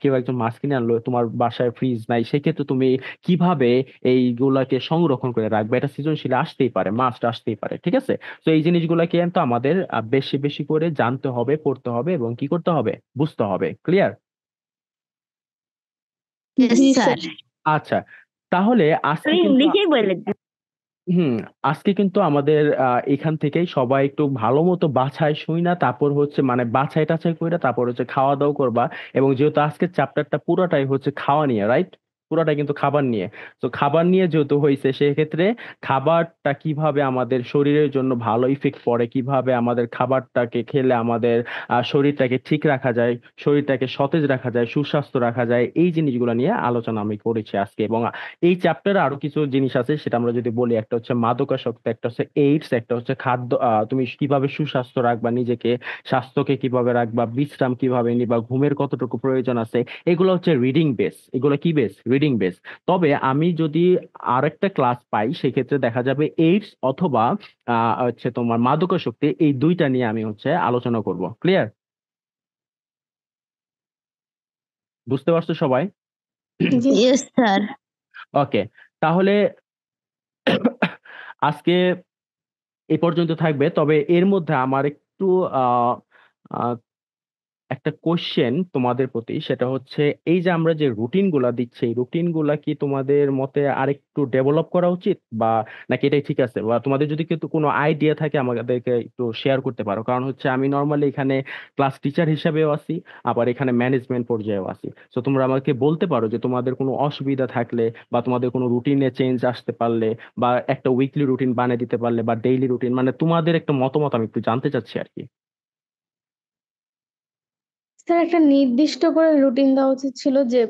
S1: কেউ একজন মাছ কিনে আনলো, তোমার বাসায় ফ্রিজ নাই, সেক্ষেত্রে তুমি কিভাবে এইগুলাকে সংরক্ষণ করে রাখবে? এটা সৃজনশীল আসতেই পারে, মাছটা আসতেই পারে, ঠিক আছে? তো এই জিনিসগুলাকে কিন্তু আমাদের বেশি বেশি করে জানতে হবে, পড়তে হবে এবং কি করতে হবে, বুঝতে হবে। ক্লিয়ার?
S6: ইয়েস
S2: জি
S6: স্যার।
S2: স্যার।
S1: আচ্ছা, তাহলে আজকে
S6: আপনি
S1: কিন্তু
S6: নিজেই বলে দিন।
S1: আজকে কিন্তু আমাদের এখান থেকেই সবাই একটু ভালো মতো বাছাই শুই না, তারপর হচ্ছে মানে বাছাই টাছাই করে তারপর হচ্ছে খাওয়া দাওয়া করবা। এবং যেহেতু আজকের চ্যাপ্টারটা পুরোটাই হচ্ছে খাওয়া নিয়ে, রাইট? পুরোটাই কিন্তু খাবার নিয়ে। তো খাবার নিয়ে যেহেতু হয়েছে, সেক্ষেত্রে খাবারটা কিভাবে আমাদের শরীরের জন্য ভালো ইফেক্ট পড়ে, কিভাবে আমাদের খাবারটাকে খেলে আমাদের শরীরটাকে ঠিক রাখা যায়, শরীরটাকে সতেজ রাখা যায়, সুস্বাস্থ্য রাখা যায়, এই জিনিসগুলো নিয়ে আলোচনা আমি করেছি আজকে। এবং এই চ্যাপ্টারে আরো কিছু জিনিস আছে, সেটা আমরা যদি বলি, একটা হচ্ছে মাদকাসক্তি, একটা হচ্ছে এইডস, একটা হচ্ছে খাদ্য, তুমি কিভাবে সুস্বাস্থ্য রাখবা নিজেকে, স্বাস্থ্যকে কিভাবে রাখবা, বিশ্রাম কিভাবে নিবা, ঘুমের কতটুকু প্রয়োজন আছে, এগুলো হচ্ছে রিডিং বেস। এগুলো কি বেস? Reading base. তবে আমি যদি আরেকটা ক্লাস পাই, সেক্ষেত্রে দেখা যাবে এইডস অথবা হচ্ছে তোমার মাদকাসক্তি, এই দুইটা নিয়ে আমি হচ্ছে আলোচনা করব। ক্লিয়ার? বুঝতে পারছো সবাই?
S2: জি
S6: ইয়েস স্যার।
S1: ওকে, তাহলে আজকে এই পর্যন্ত থাকবে। তবে এর মধ্যে আমার একটু আহ আহ, একটা কোশ্চেন তোমাদের প্রতি, সেটা হচ্ছে এই যে আমরা যে রুটিন গুলা দিচ্ছি, এই রুটিন গুলা কি তোমাদের মতে আরেকটু ডেভেলপ করা উচিত, বা নাকি এটাই ঠিক আছে? বা তোমাদের যদি কিন্তু কোনো আইডিয়া থাকে আমাদেরকে একটু শেয়ার করতে পারো। কারণ হচ্ছে আমি নর্মালি এখানে ক্লাস টিচার হিসেবেও আছি, আবার এখানে ম্যানেজমেন্ট পর্যায়েও আছি। তো তোমরা আমাকে বলতে পারো যে তোমাদের কোনো অসুবিধা থাকলে, বা তোমাদের কোনো রুটিনে চেঞ্জ আসতে পারলে, বা একটা উইকলি রুটিন বানিয়ে দিতে পারলে, বা ডেইলি রুটিন, মানে তোমাদের একটা মতামত আমি একটু জানতে চাচ্ছি আর কি।
S2: স্যার, একটা নির্দিষ্ট করে রুটিন দেওয়া উচিত ছিল, যে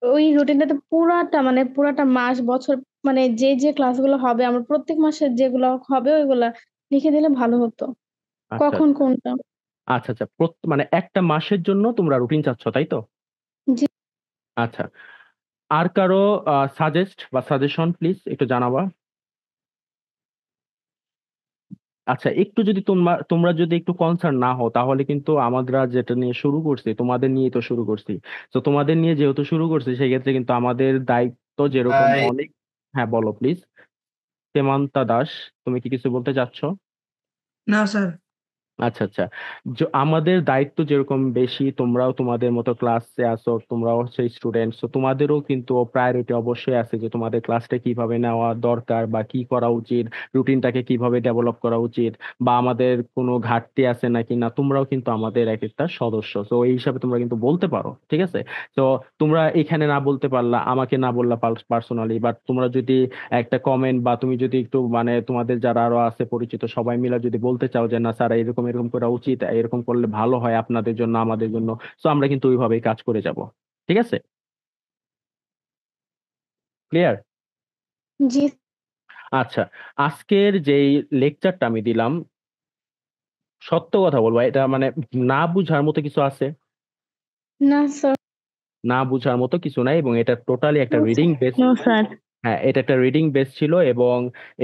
S2: ওই রুটিনটাতে পুরাটা মাস বছর, মানে যে যে ক্লাসগুলো হবে আমার প্রত্যেক মাসে যেগুলো হবে ওইগুলা লিখে দিলে ভালো হতো,
S1: আচ্ছা
S2: কখন কোনটা।
S1: আচ্ছা। আচ্ছা, মানে একটা মাসের জন্য তোমরা রুটিন চাচ্ছ, তাই তো?
S2: জি।
S1: আচ্ছা, আর কারো সাজেস্ট বা সাজেশন প্লিজ একটু জানাবা। আচ্ছা, একটু যদি তোমরা যদি একটু কনসার্ন না হও তাহলে কিন্তু আমরা যেটা নিয়ে শুরু করছি তোমাদের নিয়ে তো শুরু করছি। তো তোমাদের নিয়ে যেহেতু শুরু করছি সেক্ষেত্রে কিন্তু আমাদের দায়িত্ব যেরকম অনেক। হ্যাঁ বলো প্লিজ। হেমান্তা দাস, তুমি কি কিছু বলতে চাচ্ছ?
S6: না স্যার।
S1: আচ্ছা আচ্ছা। আমাদের দায়িত্ব যেরকম বেশি, তোমরাও তোমাদের মতো ক্লাসে আসো, তোমরাও হচ্ছে স্টুডেন্ট, তো তোমাদেরও কিন্তু প্রায়োরিটি অবশ্যই আছে যে তোমাদের ক্লাসটা কিভাবে নেওয়া দরকার বা কি করা উচিত, রুটিনটাকে কিভাবে ডেভেলপ করা উচিত, বা আমাদের কোনো ঘাটতি আছে নাকি না। তোমরাও কিন্তু আমাদের এক একটা সদস্য, তো এই হিসাবে তোমরা কিন্তু বলতে পারো, ঠিক আছে? তো তোমরা এখানে না বলতে পারলা, আমাকে না বললা পার্সোনালি, বাট তোমরা যদি একটা কমেন্ট বা তুমি যদি একটু মানে তোমাদের যারা আরো আছে পরিচিত সবাই মিলে যদি বলতে চাও যে না স্যার এরকম এরকম করা উচিত, এরকম করলে ভালো হয় আপনাদের জন্য আমাদের জন্য, তো আমরা কিন্তু ওইভাবেই কাজ করে যাব। ঠিক আছে? ক্লিয়ার?
S2: জি
S1: আচ্ছা, আজকের যেই লেকচারটা আমি দিলাম, সত্য কথা বলবো, এটা মানে না বুঝার মতো কিছু আছে?
S2: না স্যার।
S1: না বুঝার মতো কিছু নাই, এবং এটা টোটালি একটা রিডিং বেস।
S2: No sir.
S1: হ্যাঁ, এটা একটা রিডিং বেস ছিল, এবং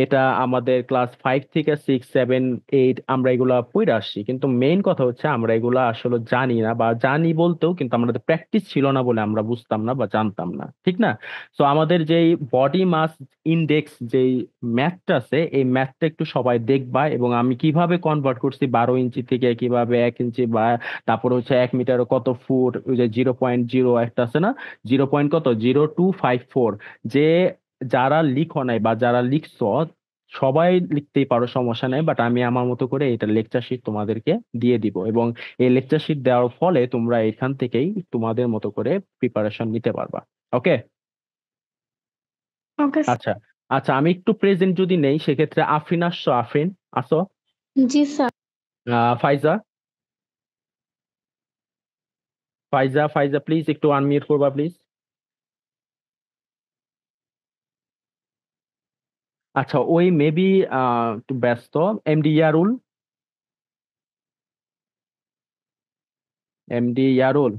S1: এটা আমাদের ক্লাস 5 থেকে 6 7 8 আমরা এগুলা পড়ে আসছি, কিন্তু মেইন কথা হচ্ছে আমরা এগুলা আসলে জানি না, বা জানি বলতেও কিন্তু আমাদের প্র্যাকটিস ছিল না বলে আমরা বুঝতাম না বা জানতাম না, ঠিক না? তো আমাদের যেই বডি মাস ইন্ডেক্স যেই ম্যাথটা আছে, এই ম্যাথটা একটু সবাই দেখবা, এবং আমি কিভাবে কনভার্ট করছি 12 ইঞ্চি থেকে কিভাবে 1 ইঞ্চি, বা তারপর হচ্ছে 1 মিটার কত ফুট, ওই যে 0.0 একটা আছে না, 0. কত 0254, যে যারা লিখো নাই বা যারা লিখছো সবাই লিখতেই পারো, সমস্যা নাই, বাট আমি আমার মতো করে এটা লেকচার শিট তোমাদেরকে দিয়ে দিব, এবং এই লেকচার শিট দেওয়ার ফলে তোমরা এখান থেকেই তোমাদের মতো করে প্রিপারেশন নিতে পারবা। ওকে?
S2: ওকে
S1: আচ্ছা আচ্ছা, আমি একটু প্রেজেন্ট যদি নেই সেক্ষেত্রে আফরিন আসছো? আফরিন আসো?
S2: জি sir.
S1: Faiza, Faiza, Faiza please একটু আনমিউট করবা প্লিজ। আচ্ছা, ওই মেবি একটু ব্যস্ত। MD Yarul, MD Yarul.